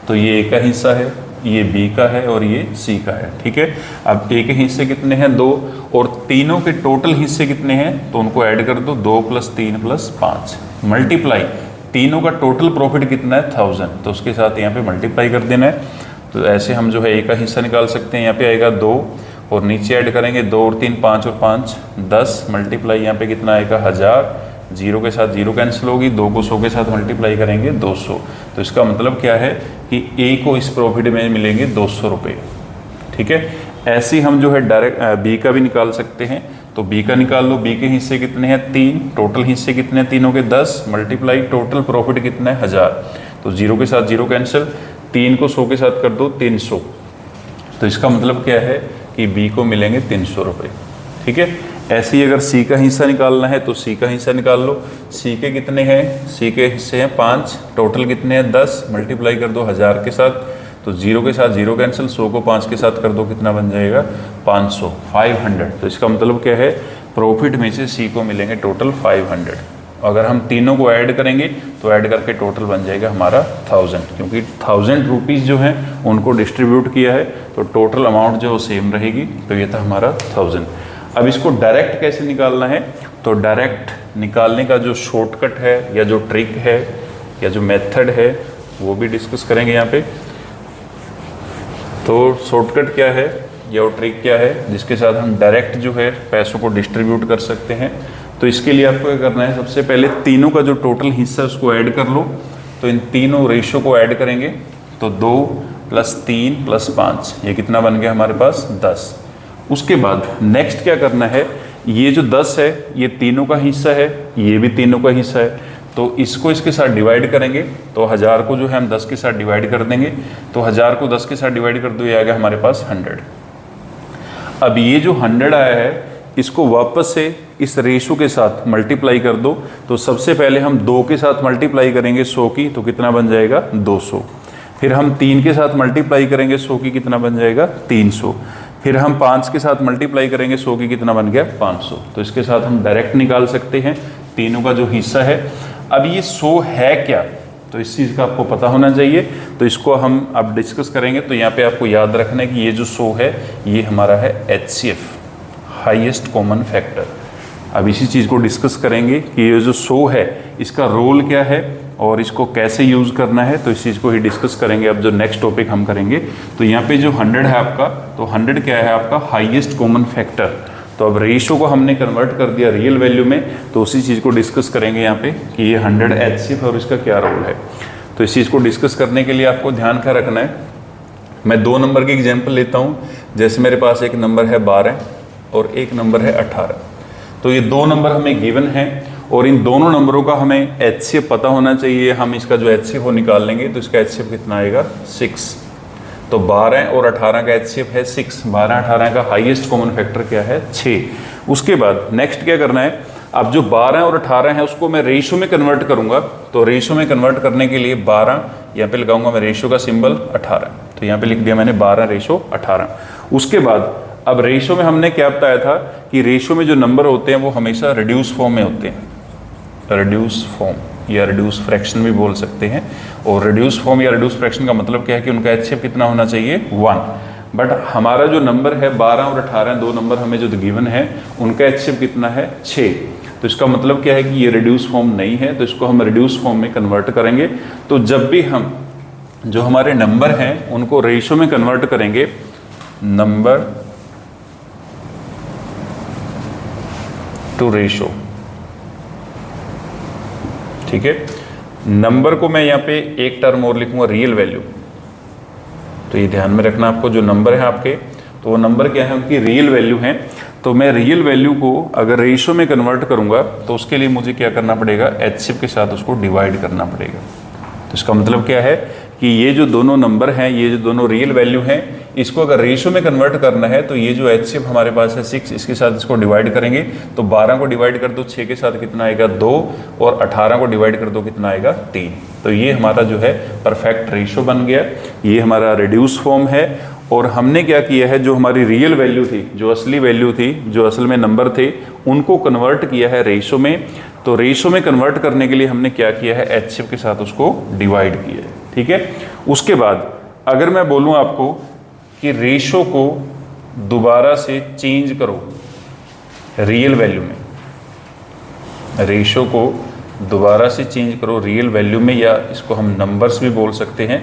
A: तो ये ए का हिस्सा है, ये बी का है और ये सी का है, ठीक है। अब ए के हिस्से कितने हैं 2 और तीनों के टोटल हिस्से कितने हैं, तो उनको ऐड कर दो, 2 + 3 + 5 मल्टीप्लाई, तीनों का टोटल प्रॉफिट कितना है 1000, तो उसके साथ यहाँ पे मल्टीप्लाई कर देना है। तो ऐसे हम जो है ए का हिस्सा निकाल सकते हैं, यहाँ पे आएगा 2 और नीचे ऐड करेंगे 2 और 3 5 और 5 10 मल्टीप्लाई, यहाँ पे कितना आएगा 1000, 0 के साथ 0 कैंसिल होगी, 2 को 100 के साथ मल्टीप्लाई करेंगे 200। तो इसका मतलब क्या है कि ए को इस प्रॉफिट में मिलेंगे 200 रुपये, ठीक है। ऐसे ही हम जो है डायरेक्ट बी का भी निकाल सकते हैं। तो बी का निकाल लो, बी के हिस्से कितने हैं 3, टोटल हिस्से कितने हैं तीनों के 10 मल्टीप्लाई टोटल प्रॉफिट कितना है 1000, तो 0 के साथ 0 कैंसिल, 3 को 100 के साथ कर दो 300। तो इसका मतलब क्या है कि बी को मिलेंगे 300 रुपये, ठीक है। ऐसे ही अगर सी का हिस्सा निकालना है तो सी का हिस्सा निकाल लो, सी के कितने हैं, सी के हिस्से हैं 5, टोटल कितने हैं 10 मल्टीप्लाई कर दो 1000 के साथ, तो 0 के साथ 0 कैंसिल, 100 को 5 के साथ कर दो, कितना बन जाएगा 500, 500। तो इसका मतलब क्या है, प्रॉफिट में से सी को मिलेंगे टोटल 500। अगर हम तीनों को ऐड करेंगे तो ऐड करके टोटल बन जाएगा हमारा 1000, क्योंकि 1000 रुपीज़ जो हैं उनको डिस्ट्रीब्यूट किया है तो टोटल अमाउंट जो सेम रहेगी। तो ये था हमारा 1000। अब इसको डायरेक्ट कैसे निकालना है, तो डायरेक्ट निकालने का जो शॉर्टकट है या जो ट्रिक है या जो मेथड है वो भी डिस्कस करेंगे यहाँ पे। तो शॉर्टकट क्या है या वो ट्रिक क्या है जिसके साथ हम डायरेक्ट जो है पैसों को डिस्ट्रीब्यूट कर सकते हैं। तो इसके लिए आपको क्या करना है, सबसे पहले तीनों का जो टोटल हिस्सा है उसको ऐड कर लो। तो इन तीनों रेशो को ऐड करेंगे तो 2 + 3 + 5, ये कितना बन गया हमारे पास 10। उसके बाद नेक्स्ट क्या करना है, ये जो 10 है ये तीनों का हिस्सा है, ये भी तीनों का हिस्सा है, तो इसको इसके साथ डिवाइड करेंगे। तो 1000 को जो है हम 10 के साथ डिवाइड कर देंगे, तो 1000 को 10 के साथ डिवाइड कर दो, ये आ गया हमारे पास 100। अब ये जो 100 आया है इसको वापस से इस रेशो के साथ मल्टीप्लाई कर दो। तो सबसे पहले हम 2 के साथ मल्टीप्लाई करेंगे 100 की, तो कितना बन जाएगा 200। फिर हम 3 के साथ मल्टीप्लाई करेंगे 100 की, कितना बन जाएगा 300। फिर हम 5 के साथ मल्टीप्लाई करेंगे 100 की, कितना बन गया 500। तो इसके साथ हम डायरेक्ट निकाल सकते हैं तीनों का जो हिस्सा है। अब ये 100 है क्या, तो इस चीज़ का आपको पता होना चाहिए। तो इसको हम अब डिस्कस करेंगे। तो यहाँ पे आपको याद रखना है कि ये जो 100 है ये हमारा है HCF, हाईएस्ट कॉमन फैक्टर। अब इसी चीज़ को डिस्कस करेंगे कि ये जो 100 है इसका रोल क्या है और इसको कैसे यूज़ करना है। तो इस चीज़ को ही डिस्कस करेंगे अब जो नेक्स्ट टॉपिक हम करेंगे। तो यहाँ पे जो 100 है आपका, तो 100 क्या है आपका हाईएस्ट कॉमन फैक्टर। तो अब रेशो को हमने कन्वर्ट कर दिया रियल वैल्यू में, तो उसी चीज़ को डिस्कस करेंगे यहाँ पे कि ये 100 HCF और इसका क्या रोल है। तो इस चीज़ को डिस्कस करने के लिए आपको ध्यान क्या रखना है, मैं 2 नंबर की एग्जाम्पल लेता हूँ। जैसे मेरे पास एक नंबर है 12 और एक नंबर है 18। तो ये 2 नंबर हमें गिवन हैं और इन दोनों नंबरों का हमें HCF पता होना चाहिए। हम इसका जो HCF वो निकाल लेंगे, तो इसका HCF कितना आएगा 6। तो 12 और 18 का HCF है 6, 12-18 का हाईएस्ट कॉमन फैक्टर क्या है 6। उसके बाद नेक्स्ट क्या करना है, अब जो 12 और 18 है उसको मैं रेशो में कन्वर्ट करूंगा। तो रेशो में कन्वर्ट करने के लिए 12 यहाँ पे लगाऊंगा मैं रेशो का सिंबल, 18 तो यहाँ पे लिख दिया मैंने 12:18। उसके बाद अब रेशो में हमने क्या बताया था कि रेशो में जो नंबर होते हैं वो हमेशा रिड्यूस फॉर्म में होते हैं, रिड्यूस फॉर्म या रिड्यूस फ्रैक्शन भी बोल सकते हैं। और रिड्यूस फॉर्म या रिड्यूस फ्रैक्शन का मतलब क्या है कि उनका HCF कितना होना चाहिए 1। बट हमारा जो नंबर है 12 और 18, 2 नंबर हमें जो गिवन है उनका HCF कितना है 6। तो इसका मतलब क्या है कि ये रिड्यूस फॉर्म नहीं है, तो इसको हम रिड्यूस फॉर्म में कन्वर्ट करेंगे। तो जब भी हम जो हमारे नंबर हैं उनको रेशो में कन्वर्ट करेंगे, नंबर टू रेशो, ठीक है। नंबर को मैं यहाँ पे एक टर्म और लिखूंगा रियल वैल्यू। तो ये ध्यान में रखना आपको, जो नंबर है आपके तो वो नंबर क्या है उनकी रियल वैल्यू है। तो मैं रियल वैल्यू को अगर रेशो में कन्वर्ट करूंगा तो उसके लिए मुझे क्या करना पड़ेगा, HCF के साथ उसको डिवाइड करना पड़ेगा। तो इसका मतलब क्या है कि ये जो दोनों नंबर हैं, ये जो दोनों रियल वैल्यू हैं, इसको अगर रेशो में कन्वर्ट करना है तो ये जो HCF हमारे पास है 6, इसके साथ इसको डिवाइड करेंगे तो 12 को डिवाइड कर दो 6 के साथ कितना आएगा 2, और 18 को डिवाइड कर दो कितना आएगा 3। तो ये हमारा जो है परफेक्ट रेशो बन गया। ये हमारा रिड्यूस फॉर्म है। और हमने क्या किया है, जो हमारी रियल वैल्यू थी, जो असली वैल्यू थी, जो असल में नंबर थे, उनको कन्वर्ट किया है रेशो में। तो रेशो में कन्वर्ट करने के लिए हमने क्या किया है, HCF के साथ उसको डिवाइड किया है। ठीक है। उसके बाद अगर मैं बोलूँ आपको कि रेशो को दोबारा से चेंज करो रियल वैल्यू में, रेशो को दोबारा से चेंज करो रियल वैल्यू में, या इसको हम नंबर्स भी बोल सकते हैं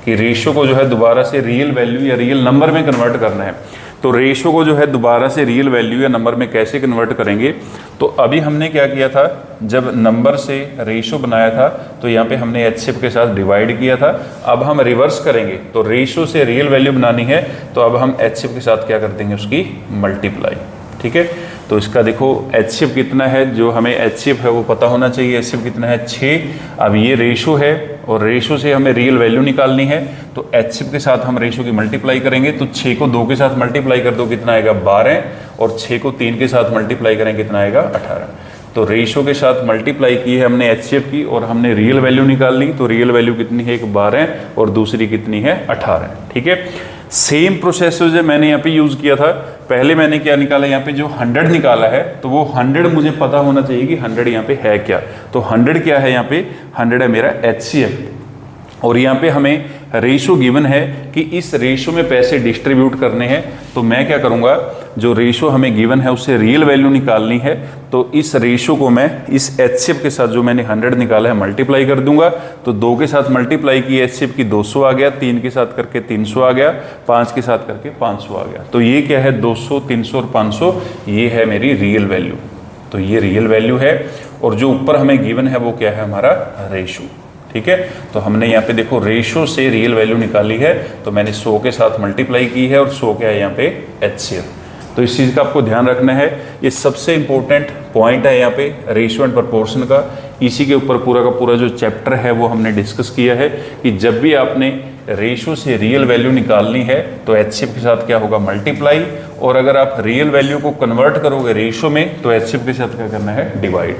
A: कि रेशो को जो है दोबारा से रियल वैल्यू या रियल नंबर में कन्वर्ट करना है। तो रेशो को जो है दोबारा से रियल वैल्यू या नंबर में कैसे कन्वर्ट करेंगे, तो अभी हमने क्या किया था, जब नंबर से रेशो बनाया था तो यहाँ पे हमने HCF के साथ डिवाइड किया था। अब हम रिवर्स करेंगे, तो रेशो से रियल वैल्यू बनानी है तो अब हम HCF के साथ क्या कर देंगे, उसकी मल्टीप्लाई। ठीक है। तो इसका देखो HCF कितना है, जो हमें HCF है वो पता होना चाहिए। HCF कितना है 6। अब ये रेशो है और रेशो से हमें रियल वैल्यू निकालनी है, तो HCF के साथ हम रेशो की मल्टीप्लाई करेंगे। तो 6 को 2 के साथ मल्टीप्लाई कर दो कितना आएगा 12, और 6 को 3 के साथ मल्टीप्लाई करें कितना आएगा 18। तो रेशो के साथ मल्टीप्लाई की है हमने HCF की, और हमने रियल वैल्यू निकाल ली। तो रियल वैल्यू कितनी है, एक 12 और दूसरी कितनी है 18। ठीक है। सेम प्रोसेस जो मैंने यहाँ पे यूज़ किया था, पहले मैंने क्या निकाला, यहाँ पे जो 100 निकाला है, तो वो 100 मुझे पता होना चाहिए कि 100 यहाँ पे है क्या। तो 100 क्या है, यहाँ पे 100 है मेरा HCF। और यहाँ पे हमें रेशो गिवन है कि इस रेशो में पैसे डिस्ट्रीब्यूट करने हैं। तो मैं क्या करूँगा, जो रेशो हमें गिवन है उससे रियल वैल्यू निकालनी है, तो इस रेशो को मैं इस HCF के साथ जो मैंने 100 निकाला है मल्टीप्लाई कर दूंगा। तो 2 के साथ मल्टीप्लाई की HCF की 200 आ गया, 3 के साथ करके 300 आ गया, 5 के साथ करके 500 आ गया। तो ये क्या है, 200, 300 और 500, ये है मेरी रियल वैल्यू। तो ये रियल वैल्यू है। और जो ऊपर हमें गिवन है वो क्या है, हमारा रेशो। ठीक है। तो हमने यहाँ पे देखो रेशो से रियल वैल्यू निकाली है, तो मैंने 100 के साथ मल्टीप्लाई की है, और 100 क्या है यहाँ पे HCF। तो इस चीज़ का आपको ध्यान रखना है, ये सबसे इंपॉर्टेंट पॉइंट है यहाँ पे रेशो एंड प्रपोर्शन का। इसी के ऊपर पूरा का पूरा जो चैप्टर है वो हमने डिस्कस किया है कि जब भी आपने रेशो से रियल वैल्यू निकालनी है तो HCF के साथ क्या होगा, मल्टीप्लाई। और अगर आप रियल वैल्यू को कन्वर्ट करोगे रेशो में तो HCF के साथ क्या करना है, डिवाइड।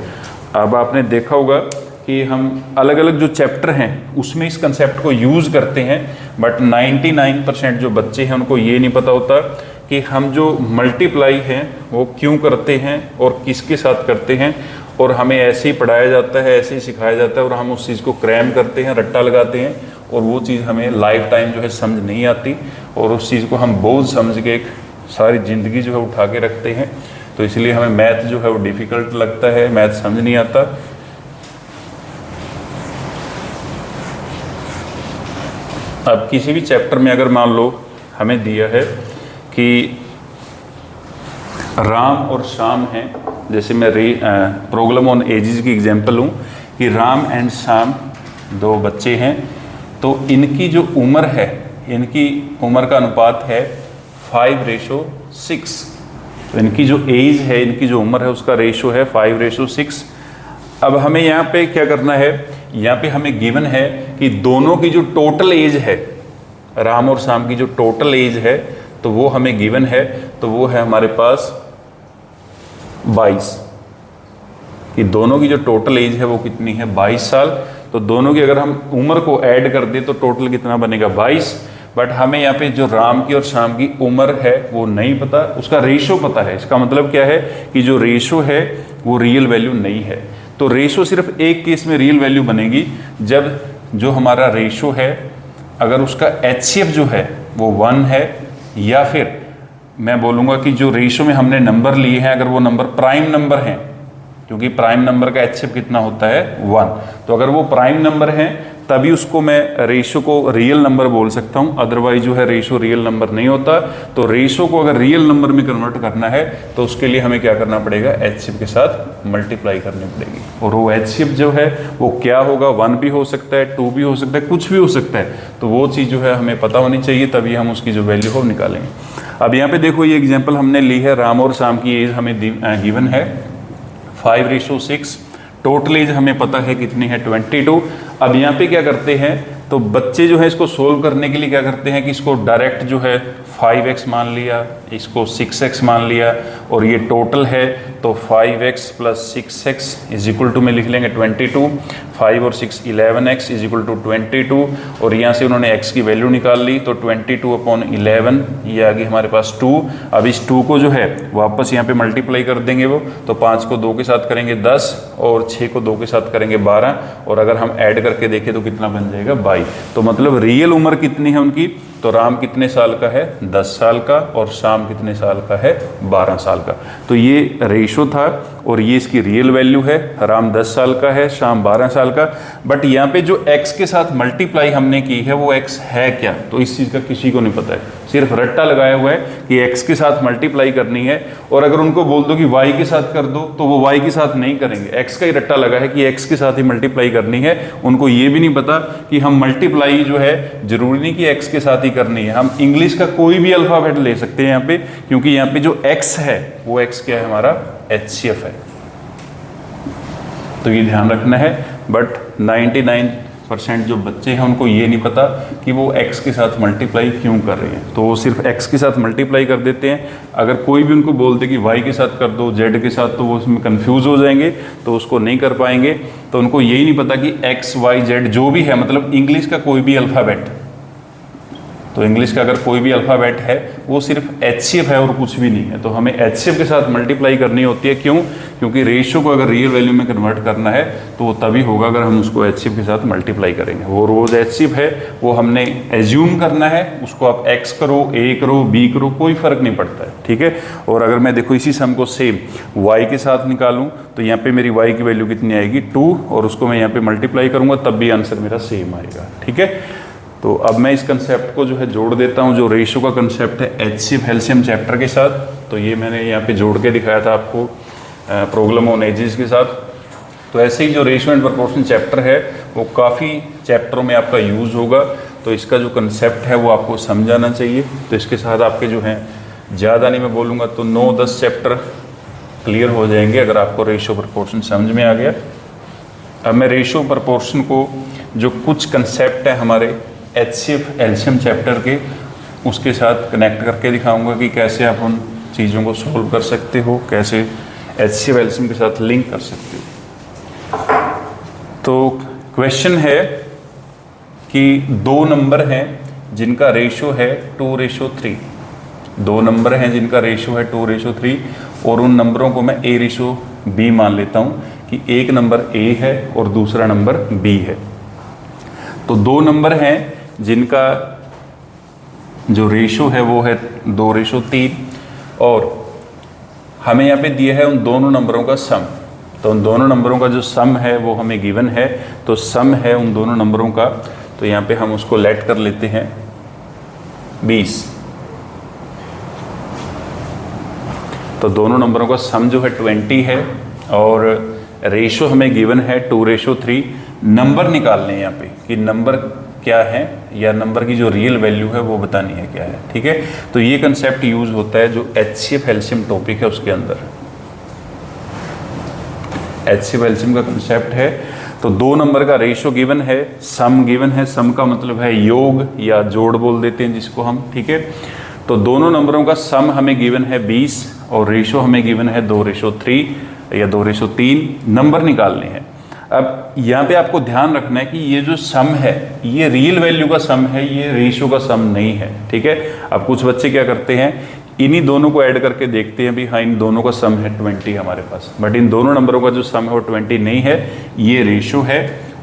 A: अब आपने देखा होगा कि हम अलग अलग जो चैप्टर हैं उसमें इस कंसेप्ट को यूज़ करते हैं, बट 99% जो बच्चे हैं उनको ये नहीं पता होता कि हम जो मल्टीप्लाई हैं वो क्यों करते हैं और किसके साथ करते हैं। और हमें ऐसे ही पढ़ाया जाता है, ऐसे ही सिखाया जाता है, और हम उस चीज़ को क्रैम करते हैं, रट्टा लगाते हैं, और वो चीज़ हमें लाइफ टाइम जो है समझ नहीं आती, और उस चीज़ को हम बोझ समझ के एक सारी ज़िंदगी जो है उठा के रखते हैं। तो इसलिए हमें मैथ जो है वो डिफ़िकल्ट लगता है, मैथ समझ नहीं आता। अब किसी भी चैप्टर में अगर मान लो हमें दिया है कि राम और श्याम हैं, जैसे मैं प्रॉब्लम ऑन एजेस की एग्जांपल लूँ कि राम एंड श्याम 2 बच्चे हैं, तो इनकी जो उम्र है, इनकी उम्र का अनुपात है 5:6। तो इनकी जो एज है, इनकी जो उम्र है, उसका रेशो है 5:6। अब हमें यहाँ पे क्या करना है, यहाँ पे हमें गिवन है कि दोनों की जो टोटल एज है, राम और श्याम की जो टोटल एज है, तो वो हमें गिवन है। तो वो है हमारे पास 22, कि दोनों की जो टोटल एज है वो कितनी है, 22 साल। तो दोनों की अगर हम उम्र को ऐड कर दें तो टोटल कितना बनेगा, 22। बट हमें यहाँ पे जो राम की और श्याम की उम्र है वो नहीं पता, उसका रेशो पता है। इसका मतलब क्या है कि जो रेशो है वो रियल वैल्यू नहीं है। तो रेशो सिर्फ एक केस में रियल वैल्यू बनेगी, जब जो हमारा रेशो है अगर उसका HCF जो है वो 1 है, या फिर मैं बोलूँगा कि जो रेशो में हमने नंबर लिए हैं अगर वो नंबर प्राइम नंबर हैं, क्योंकि प्राइम नंबर का HCF कितना होता है 1। तो अगर वो प्राइम नंबर हैं तभी उसको मैं रेशो को रियल नंबर बोल सकता हूँ, अदरवाइज जो है रेशो रियल नंबर नहीं होता। तो रेशो को अगर रियल नंबर में कन्वर्ट करना है तो उसके लिए हमें क्या करना पड़ेगा, HCF के साथ मल्टीप्लाई करनी पड़ेगी। और वो HCF जो है वो क्या होगा, 1 भी हो सकता है, 2 भी हो सकता है, कुछ भी हो सकता है। तो वो चीज़ जो है हमें पता होनी चाहिए, तभी हम उसकी जो वैल्यू हो निकालेंगे। अब यहाँ पे देखो ये एग्जाम्पल हमने ली है, राम और श्याम की एज हमें गिवन है 5:6, टोटल एज हमें पता है कितनी है 22। अब यहाँ पे क्या करते हैं, तो बच्चे जो है इसको सोल्व करने के लिए क्या करते हैं कि इसको डायरेक्ट जो है 5x मान लिया, इसको 6x मान लिया, और ये टोटल है तो 5x plus 6x is equal to में लिख लेंगे 22, 5 और 6 11x इज इक्वल टू 22, और यहाँ से उन्होंने x की वैल्यू निकाल ली तो 22/11 ये आ गई हमारे पास 2। अब इस 2 को जो है वापस यहाँ पे मल्टीप्लाई कर देंगे वो, तो 5 को 2 के साथ करेंगे 10 और 6 को 2 के साथ करेंगे 12, और अगर हम ऐड करके देखें तो कितना बन जाएगा 22। तो मतलब रियल उम्र कितनी है उनकी, तो राम कितने साल का है 10 साल का, और शाम कितने साल का है 12 साल का। तो ये रेशो था और ये इसकी रियल वैल्यू है, राम 10 साल का है, शाम 12 साल का। बट यहाँ पे जो x के साथ मल्टीप्लाई हमने की है वो x है क्या, तो इस चीज़ का किसी को नहीं पता है, सिर्फ रट्टा लगाया हुआ है कि x के साथ मल्टीप्लाई करनी है, और अगर उनको बोल दो कि y के साथ कर दो तो वो y के साथ नहीं करेंगे, x का ही रट्टा लगा है कि x के साथ ही मल्टीप्लाई करनी है। उनको ये भी नहीं पता कि हम मल्टीप्लाई जो है जरूरी नहीं कि x के साथ ही करनी है, हम इंग्लिश का कोई भी अल्फ़ाबेट ले सकते हैं यहाँ पे, क्योंकि यहाँ पे जो x है वो x क्या है हमारा HCF है। तो ये ध्यान रखना है। बट 99% जो बच्चे हैं उनको ये नहीं पता कि वो x के साथ मल्टीप्लाई क्यों कर रहे हैं, तो वो सिर्फ x के साथ मल्टीप्लाई कर देते हैं। अगर कोई भी उनको बोल दे कि y के साथ कर दो, z के साथ, तो वो उसमें कंफ्यूज हो जाएंगे, तो उसको नहीं कर पाएंगे। तो उनको यही नहीं पता कि x y z जो भी है, मतलब इंग्लिश का कोई भी अल्फ़ाबेट, तो इंग्लिश का अगर कोई भी अल्फ़ाबेट है वो सिर्फ HCF है और कुछ भी नहीं है। तो हमें HCF के साथ मल्टीप्लाई करनी होती है, क्यों? क्योंकि रेशियो को अगर रियल वैल्यू में कन्वर्ट करना है तो वो तभी होगा अगर हम उसको HCF के साथ मल्टीप्लाई करेंगे। वो रोज़ HCF है वो हमने एज्यूम करना है, उसको आप x करो, a करो, b करो, कोई फ़र्क नहीं पड़ता है, ठीक है। और अगर मैं देखो इसी सम को सेम y के साथ निकालूँ तो यहाँ पे मेरी y की वैल्यू कितनी आएगी 2, और उसको मैं यहाँ पे मल्टीप्लाई करूँगा तब भी आंसर मेरा सेम आएगा, ठीक है। तो अब मैं इस कंसेप्ट को जो है जोड़ देता हूँ, जो रेशियो का कंसेप्ट है HCF एलसीएम चैप्टर के साथ। तो ये मैंने यहाँ पे जोड़ के दिखाया था आपको प्रॉब्लम ऑन एजेस के साथ। तो ऐसे ही जो रेशियो एंड प्रोपोर्शन चैप्टर है वो काफ़ी चैप्टरों में आपका यूज़ होगा, तो इसका जो कंसेप्ट है वो आपको समझ आना चाहिए। तो इसके साथ आपके जो हैं ज़्यादा नहीं मैं बोलूँगा तो 9-10 चैप्टर क्लियर हो जाएंगे अगर आपको रेशियो प्रोपोर्शन समझ में आ गया। अब मैं रेशियो प्रोपोर्शन को जो कुछ कंसेप्ट है हमारे HCF एलसीएम चैप्टर के उसके साथ कनेक्ट करके दिखाऊंगा कि कैसे आप उन चीज़ों को सोल्व कर सकते हो, कैसे HCF एलसीएम के साथ लिंक कर सकते हो। तो क्वेश्चन है कि 2 नंबर हैं जिनका रेशियो है 2:3, 2 नंबर हैं जिनका रेशियो है 2:3, और उन नंबरों को मैं A:B मान लेता हूँ कि एक नंबर A है और दूसरा नंबर B है। तो 2 नंबर हैं जिनका जो रेशो है वो है 2:3, और हमें यहाँ पे दिया है उन दोनों नंबरों का सम। तो उन दोनों नंबरों का जो सम है वो हमें गिवन है, तो सम है उन दोनों नंबरों का, तो यहाँ पे हम उसको लेट कर लेते हैं 20। तो दोनों नंबरों का सम जो है 20 है और रेशो हमें गिवन है 2:3। नंबर निकालने हैं यहाँ पे कि नंबर क्या है या नंबर की जो रियल वैल्यू है वो बतानी है क्या है, ठीक है। तो ये कंसेप्ट यूज होता है जो HCF एलसीएम टॉपिक है उसके अंदर। HCF एलसीएम का कंसेप्ट है, तो 2 नंबर का रेशो गिवन है, सम गिवन है, सम का मतलब है योग या जोड़ बोल देते हैं जिसको हम, ठीक है। तो दोनों नंबरों का सम हमें गिवन है 20 और रेशो हमें गिवन है 2:3 या 2:3। नंबर निकालने हैं। अब यहाँ पे आपको ध्यान रखना है कि ये जो सम है ये रियल वैल्यू का सम है, ये रेशियो का सम नहीं है, ठीक है। अब कुछ बच्चे क्या करते हैं, इन्हीं दोनों को ऐड करके देखते हैं भी हाँ इन दोनों का सम है 20 हमारे पास, बट इन दोनों नंबरों का जो सम है वो 20 नहीं है, ये रेशियो है।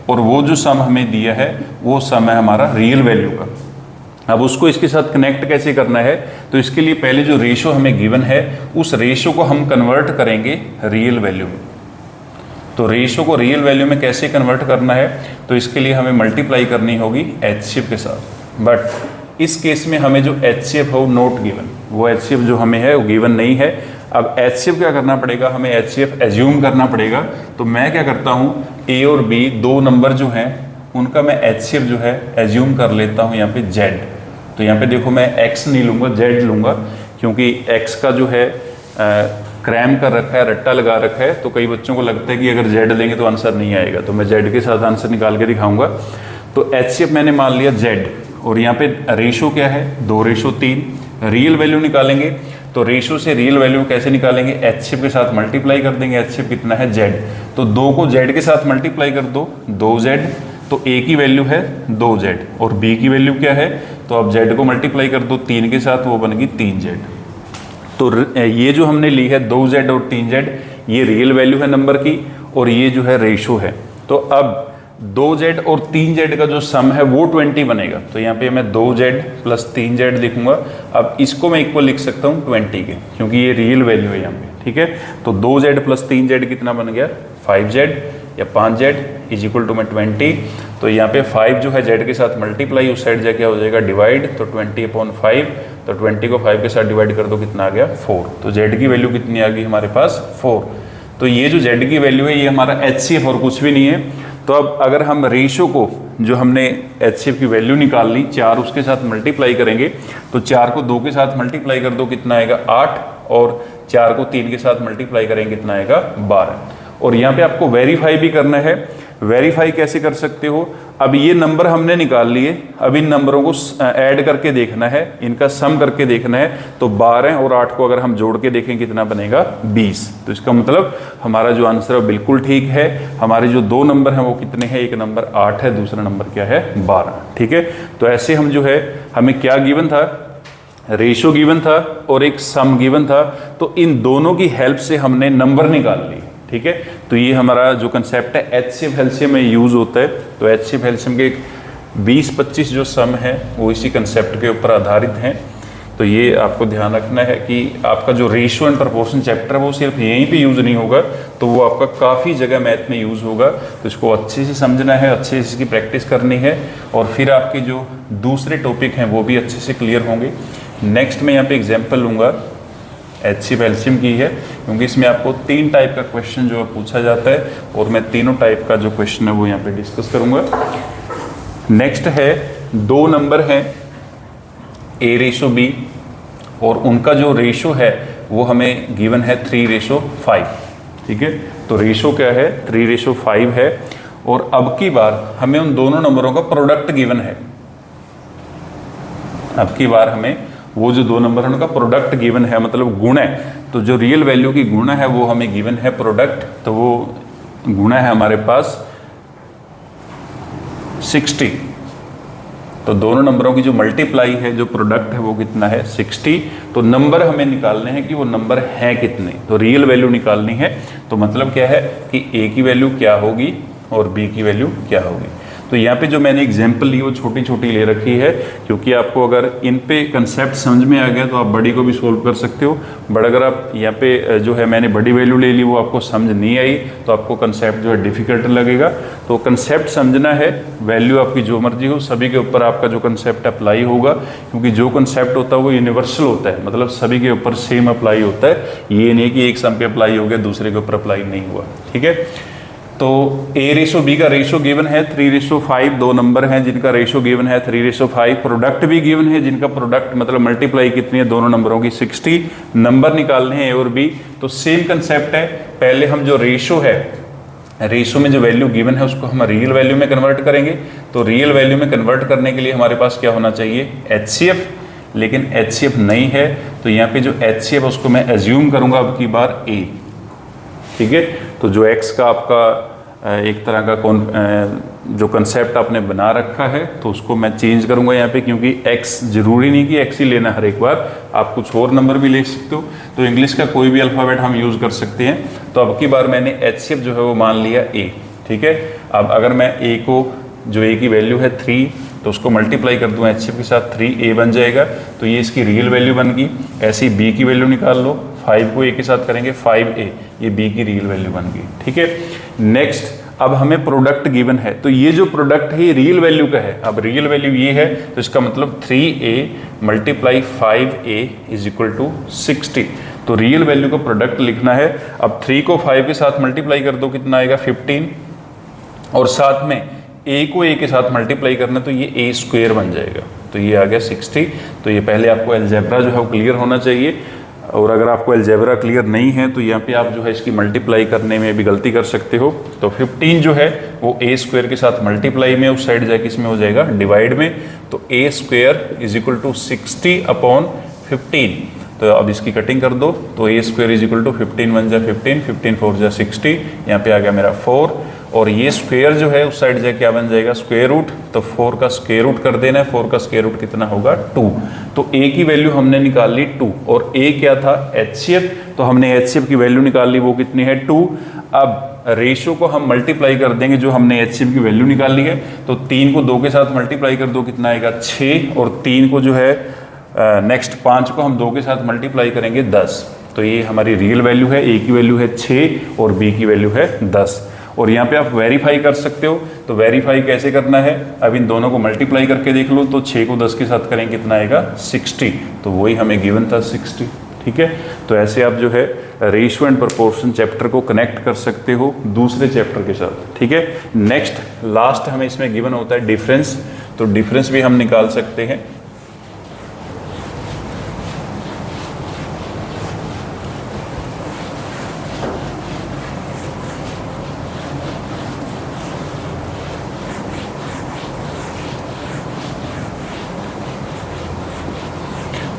A: और वो जो सम हमें दिया है वो सम है हमारा रियल वैल्यू का। अब उसको इसके साथ कनेक्ट कैसे करना है, तो इसके लिए पहले जो रेशियो हमें गिवन है उस रेशियो को हम कन्वर्ट करेंगे रियल वैल्यू में। तो रेशियो को रियल वैल्यू में कैसे कन्वर्ट करना है, तो इसके लिए हमें मल्टीप्लाई करनी होगी HCF के साथ। बट इस केस में हमें जो HCF हो नोट गिवन, वो HCF जो हमें है वो गिवन नहीं है। अब HCF क्या करना पड़ेगा, हमें HCF एज्यूम करना पड़ेगा। तो मैं क्या करता हूँ, A और B 2 नंबर जो हैं उनका मैं HCF जो है एज्यूम कर लेता हूँ यहाँ पे Z। तो यहाँ पे देखो मैं X नहीं लूँगा, Z लूँगा, क्योंकि X का जो है क्रैम कर रखा है, रट्टा लगा रखा है। तो कई बच्चों को लगता है कि अगर Z लेंगे तो आंसर नहीं आएगा, तो मैं Z के साथ आंसर निकाल के दिखाऊंगा। तो HCF मैंने मान लिया Z, और यहाँ पे रेशो क्या है 2:3। रियल वैल्यू निकालेंगे तो रेशो से रियल वैल्यू कैसे निकालेंगे, HCF के साथ मल्टीप्लाई कर देंगे। HCF कितना है Z, तो 2 को Z के साथ मल्टीप्लाई कर दो 2Z, तो A की वैल्यू है 2Z और B की वैल्यू क्या है, तो अब Z को मल्टीप्लाई कर दो 3 के साथ, वो बनेगी 3Z। तो ये जो हमने ली है 2Z और 3Z, ये रियल वैल्यू है नंबर की, और ये जो है रेशो है। तो अब 2Z और 3Z का जो सम है वो 20 बनेगा। तो यहाँ पे मैं 2Z प्लस 3Z लिखूंगा। अब इसको मैं इक्वल लिख सकता हूँ 20 के, क्योंकि ये रियल वैल्यू है यहाँ पे, ठीक है। तो 2Z प्लस 3Z कितना बन गया 5Z या 5Z इज इक्वल टू में 20। तो यहाँ पे 5 जो है Z के साथ मल्टीप्लाई, उस साइड जाके हो जाएगा डिवाइड, तो 20/5, तो 20 को 5 के साथ डिवाइड कर दो, कितना आ गया 4। तो Z की वैल्यू कितनी आ गई हमारे पास 4। तो ये जो Z की वैल्यू है ये हमारा HCF और कुछ भी नहीं है। तो अब अगर हम रेशो को, जो हमने HCF की वैल्यू निकाल ली 4, उसके साथ मल्टीप्लाई करेंगे, तो 4 को 2 के साथ मल्टीप्लाई कर दो, कितना आएगा 8, और 4 को 3 के साथ मल्टीप्लाई करेंगे, कितना आएगा 12। और यहाँ पे आपको वेरीफाई भी करना है। वेरीफाई कैसे कर सकते हो, अब ये नंबर हमने निकाल लिए, अब इन नंबरों को ऐड करके देखना है, इनका सम करके देखना है। तो 12 और 8 को अगर हम जोड़ के देखें कितना बनेगा 20। तो इसका मतलब हमारा जो आंसर है बिल्कुल ठीक है। हमारे जो 2 नंबर हैं वो कितने हैं, एक नंबर 8 है, दूसरा नंबर क्या है 12, ठीक है। तो ऐसे हम जो है, हमें क्या गिवन था, रेशो गिवन था और एक सम गिवन था, तो इन दोनों की हेल्प से हमने नंबर निकाल लिए, ठीक है। तो ये हमारा जो कंसेप्ट है HCF एलसीएम में यूज होता है। तो HCF एलसीएम के 20-25 जो सम है वो इसी कंसेप्ट के ऊपर आधारित हैं। तो ये आपको ध्यान रखना है कि आपका जो रेशियो एंड प्रोपोर्शन चैप्टर है वो सिर्फ यहीं पे यूज नहीं होगा, तो वो आपका काफ़ी जगह मैथ में यूज होगा। तो इसको अच्छे से समझना है, अच्छे से इसकी प्रैक्टिस करनी है, और फिर आपके जो दूसरे टॉपिक हैं वो भी अच्छे से क्लियर होंगे। नेक्स्ट मैं यहाँ पे एग्जाम्पल लूँगा HCF एलसीएम की है, क्योंकि इसमें आपको 3 टाइप का क्वेश्चन जो है पूछा जाता है, और मैं तीनों टाइप का जो क्वेश्चन है वो यहाँ पे डिस्कस करूँगा। नेक्स्ट है 2 नंबर हैं A/B, और उनका जो रेशो है वो हमें गिवन है 3:5, ठीक है। तो रेशो क्या है 3:5 है, और अब की बार हमें उन दोनों नंबरों का प्रोडक्ट गिवन है। अब की बार हमें वो जो 2 नंबर है उनका प्रोडक्ट गिवन है, मतलब गुण है। तो जो रियल वैल्यू की गुणा है वो हमें गिवन है प्रोडक्ट, तो वो गुणा है हमारे पास 60। तो दोनों नंबरों की जो मल्टीप्लाई है, जो प्रोडक्ट है वो कितना है 60। तो नंबर हमें निकालने हैं कि वो नंबर है कितने, तो रियल वैल्यू निकालनी है। तो मतलब क्या है कि A की वैल्यू क्या होगी और B की वैल्यू क्या होगी। तो यहाँ पे जो मैंने एग्जाम्पल ली वो छोटी छोटी ले रखी है, क्योंकि आपको अगर इन पे कंसेप्ट समझ में आ गया तो आप बड़ी को भी सोल्व कर सकते हो। बट अगर आप यहाँ पे जो है मैंने बड़ी वैल्यू ले ली, वो आपको समझ नहीं आई, तो आपको कंसेप्ट जो है डिफिकल्ट लगेगा। तो कंसेप्ट समझना है, वैल्यू आपकी जो मर्जी हो, सभी के ऊपर आपका जो कंसेप्ट अप्लाई होगा, क्योंकि जो कंसेप्ट होता है वो यूनिवर्सल होता है, मतलब सभी के ऊपर सेम अप्लाई होता है। ये नहीं कि एक सम पे अप्लाई हो गया दूसरे के ऊपर अप्लाई नहीं हुआ, ठीक है। तो A/B का रेशो गिवन है 3:5, 2 नंबर हैं जिनका रेशो गिवन है 3:5, प्रोडक्ट भी गिवन है जिनका प्रोडक्ट मतलब मल्टीप्लाई कितनी है दोनों नंबरों की 60, नंबर निकालने हैं A और B। तो सेम कंसेप्ट है, पहले हम जो रेशो है, रेशो में जो वैल्यू गिवन है उसको हम रियल वैल्यू में कन्वर्ट करेंगे। तो रियल वैल्यू में कन्वर्ट करने के लिए हमारे पास क्या होना चाहिए HCF, लेकिन HCF नहीं है, तो यहाँ पे जो HCF उसको मैं एज्यूम करूँगा अब की बार A, ठीक है। तो जो x का आपका एक तरह का जो कंसेप्ट आपने बना रखा है, तो उसको मैं चेंज करूंगा यहाँ पे, क्योंकि x जरूरी नहीं कि x ही लेना हर एक बार, आप कुछ और नंबर भी ले सकते हो। तो इंग्लिश का कोई भी अल्फ़ाबेट हम यूज़ कर सकते हैं। तो अब की बार मैंने HCF जो है वो मान लिया A, ठीक है। अब अगर मैं A को, जो A की वैल्यू है 3, तो उसको मल्टीप्लाई कर दूँ HCF के साथ, 3A बन जाएगा। तो ये इसकी रियल वैल्यू बन गई। ऐसे ही B की वैल्यू निकाल लो, 5 को A के साथ करेंगे 5A, ये B की रियल वैल्यू बन गई, ठीक है। नेक्स्ट, अब हमें प्रोडक्ट गिवन है, तो ये जो प्रोडक्ट है ये रियल वैल्यू का है। अब रियल वैल्यू ये है, तो इसका मतलब 3A multiply 5A is equal to 60। तो रियल वैल्यू का प्रोडक्ट लिखना है। अब 3 को 5 के साथ मल्टीप्लाई कर दो, कितना आएगा 15, और साथ में A को A के साथ मल्टीप्लाई करना, तो ये A² बन जाएगा। तो ये आ गया 60। तो ये पहले आपको अलजेब्रा जो है वो क्लियर होना चाहिए। और अगर आपको अलजेब्रा क्लियर नहीं है तो यहाँ पे आप जो है इसकी मल्टीप्लाई करने में भी गलती कर सकते हो। तो 15 जो है वो ए स्क्वायर के साथ मल्टीप्लाई में उस साइड जाके इसमें हो जाएगा डिवाइड में। तो A square is equal to 60 upon 15। तो अब इसकी कटिंग कर दो तो A square is equal to 15 1 जा 15, 15 4 जा 60, यहाँ पे आ गया मेरा 4। और ये स्क्वायर जो है उस साइड जाके क्या बन जाएगा स्क्वायर रूट। तो 4 का स्क्वायर रूट कर देना है, 4 का स्क्वायर रूट कितना होगा 2। तो a की वैल्यू हमने निकाल ली 2 और a क्या था HCF, तो हमने HCF की वैल्यू निकाल ली, वो कितनी है 2। अब रेशियो को हम मल्टीप्लाई कर देंगे जो हमने HCF की वैल्यू निकाल ली है। तो 3 को 2 के साथ मल्टीप्लाई कर दो, कितना आएगा 6, और 3 को जो है नेक्स्ट 5 को हम 2 के साथ मल्टीप्लाई करेंगे 10। तो ये हमारी रियल वैल्यू है, a की वैल्यू है 6 और b की वैल्यू है 10। और यहाँ पे आप वेरीफाई कर सकते हो। तो वेरीफाई कैसे करना है, अब इन दोनों को मल्टीप्लाई करके देख लो। तो 6 को 10 के साथ करेंगे कितना आएगा 60, तो वही हमें गिवन था 60। ठीक है, तो ऐसे आप जो है रेशियो एंड प्रोपोर्शन चैप्टर को कनेक्ट कर सकते हो दूसरे चैप्टर के साथ। ठीक है, नेक्स्ट लास्ट हमें इसमें गिवन होता है डिफरेंस। तो डिफरेंस भी हम निकाल सकते हैं।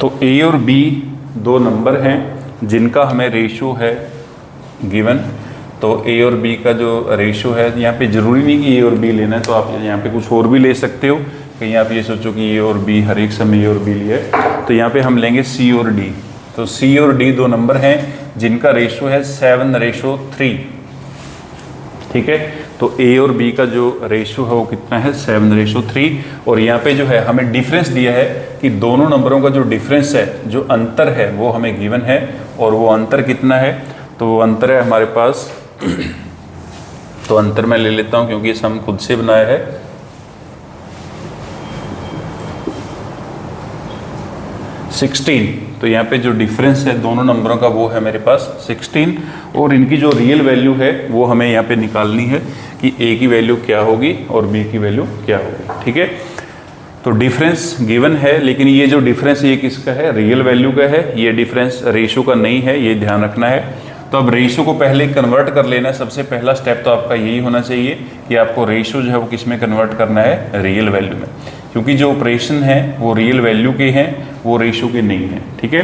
A: तो a और b दो नंबर हैं जिनका हमें रेशियो है गिवन। तो a और b का जो रेशियो है, यहाँ पे ज़रूरी नहीं कि a और b लेना है, तो आप यहाँ पे कुछ और भी ले सकते हो। कहीं आप ये सोचो कि a और b हर एक समय a और b लिया है, तो यहाँ पे हम लेंगे c और d। तो c और d दो नंबर हैं जिनका रेशियो है 7:3। ठीक है, तो a और b का जो रेशियो है वो कितना है 7:3। और यहाँ पे जो है हमें डिफरेंस दिया है कि दोनों नंबरों का जो डिफरेंस है, जो अंतर है, वो हमें गिवन है। और वो अंतर कितना है, तो वो अंतर है हमारे पास तो अंतर मैं ले लेता हूँ क्योंकि इसे हम खुद से बनाया है। तो यहाँ पे जो डिफरेंस है दोनों नंबरों का वो है मेरे पास 16। और इनकी जो रियल वैल्यू है वो हमें यहाँ पे निकालनी है कि a की वैल्यू क्या होगी और b की वैल्यू क्या होगी। ठीक है, तो डिफरेंस गिवन है, लेकिन ये जो डिफरेंस ये किसका है, रियल वैल्यू का है। ये डिफरेंस रेशियो का नहीं है, ये ध्यान रखना है। तो अब रेशियो को पहले कन्वर्ट कर लेना है। सबसे पहला स्टेप तो आपका यही होना चाहिए कि आपको रेशियो जो है वो किस में कन्वर्ट करना है, रियल वैल्यू में, क्योंकि जो ऑपरेशन है वो रियल वैल्यू के हैं, वो रेशियो के नहीं हैं। ठीक है,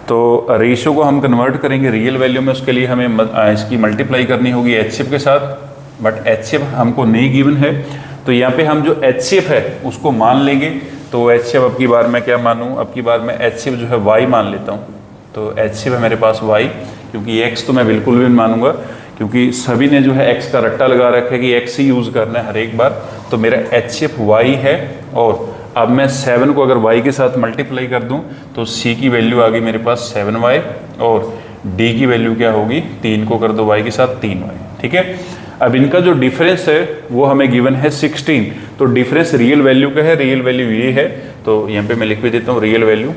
A: तो रेशियो को हम कन्वर्ट करेंगे रियल वैल्यू में, उसके लिए हमें इसकी मल्टीप्लाई करनी होगी HCF के साथ, बट HCF हमको नहीं गिवन है। तो यहाँ पे हम जो HCF है उसको मान लेंगे। तो HCF अब की बार मैं क्या मानूँ, अब की बार मैं HCF जो है y मान लेता हूँ। तो HCF है मेरे पास y, क्योंकि x तो मैं बिल्कुल भी नहीं मानूंगा, क्योंकि सभी ने जो है x का रट्टा लगा रखा है कि x ही यूज़ करना है हर एक बार। तो मेरा HCF y है। और अब मैं 7 को अगर y के साथ मल्टीप्लाई कर दूं तो c की वैल्यू आ गई मेरे पास 7y, और d की वैल्यू क्या होगी, 3 को कर दो y के साथ 3y। ठीक है, अब इनका जो डिफरेंस है वो हमें गिवन है 16। तो डिफरेंस रियल वैल्यू का है, रियल वैल्यू ये है। तो यहाँ पे मैं लिख भी देता हूँ रियल वैल्यू।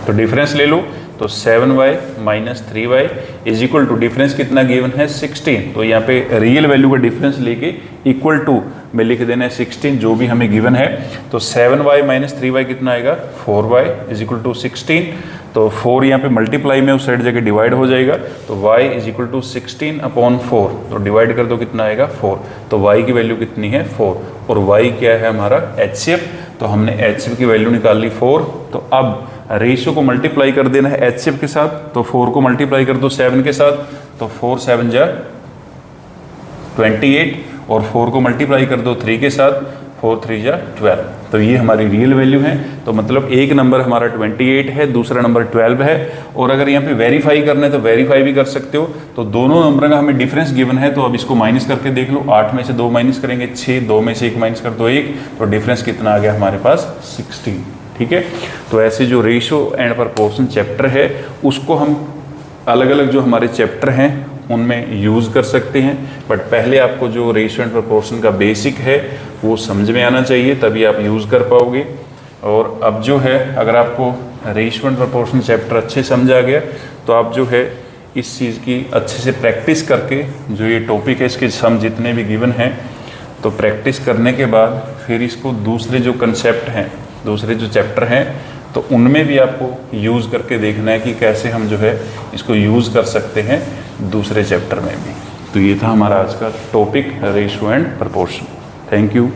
A: तो डिफरेंस ले लो, तो 7y minus 3y is equal to difference कितना गिवन है 16। तो यहाँ पे रियल वैल्यू का डिफरेंस लेके इक्वल टू में लिख देना है 16 जो भी हमें गिवन है। तो 7y माइनस 3y कितना आएगा 4y इज इक्वल टू 16। तो 4 यहाँ पे मल्टीप्लाई में उस साइड जाके डिवाइड हो जाएगा। तो y is equal to 16 upon 4। तो डिवाइड कर दो कितना आएगा 4। तो y की वैल्यू कितनी है 4, और y क्या है हमारा HCF। तो हमने HCF की वैल्यू निकाल ली 4। तो अब रेशियो को मल्टीप्लाई कर देना है HCF के साथ। तो 4 को मल्टीप्लाई कर दो 7 के साथ, तो 4 7 जा 28, और 4 को मल्टीप्लाई कर दो 3 के साथ, 4 3 जा 12। तो ये हमारी रियल वैल्यू है। तो मतलब एक नंबर हमारा 28 है, दूसरा नंबर 12 है। और अगर यहाँ पे वेरीफाई करना है तो वेरीफाई भी कर सकते हो। तो दोनों नंबर का हमें डिफरेंस गिवन है, तो अब इसको माइनस करके देख लो। 8 में से 2 माइनस करेंगे 6, 2 में से 1 माइनस कर दो 1, तो डिफरेंस कितना आ गया हमारे पास 16। ठीक है, तो ऐसे जो रेशियो एंड प्रोपोर्शन चैप्टर है उसको हम अलग अलग जो हमारे चैप्टर हैं उनमें यूज़ कर सकते हैं। बट पहले आपको जो रेशियो एंड प्रोपोर्शन का बेसिक है वो समझ में आना चाहिए, तभी आप यूज़ कर पाओगे। और अब जो है अगर आपको रेशियो एंड प्रोपोर्शन चैप्टर अच्छे समझ आ गया तो आप जो है इस चीज़ की अच्छे से प्रैक्टिस करके, जो ये टॉपिक है इसके सम जितने भी गिवन हैं, तो प्रैक्टिस करने के बाद फिर इसको दूसरे जो कंसेप्ट हैं, दूसरे जो चैप्टर हैं तो उनमें भी आपको यूज़ करके देखना है कि कैसे हम जो है इसको यूज़ कर सकते हैं दूसरे चैप्टर में भी। तो ये था हमारा आज का topic, ratio and proportion. Thank you.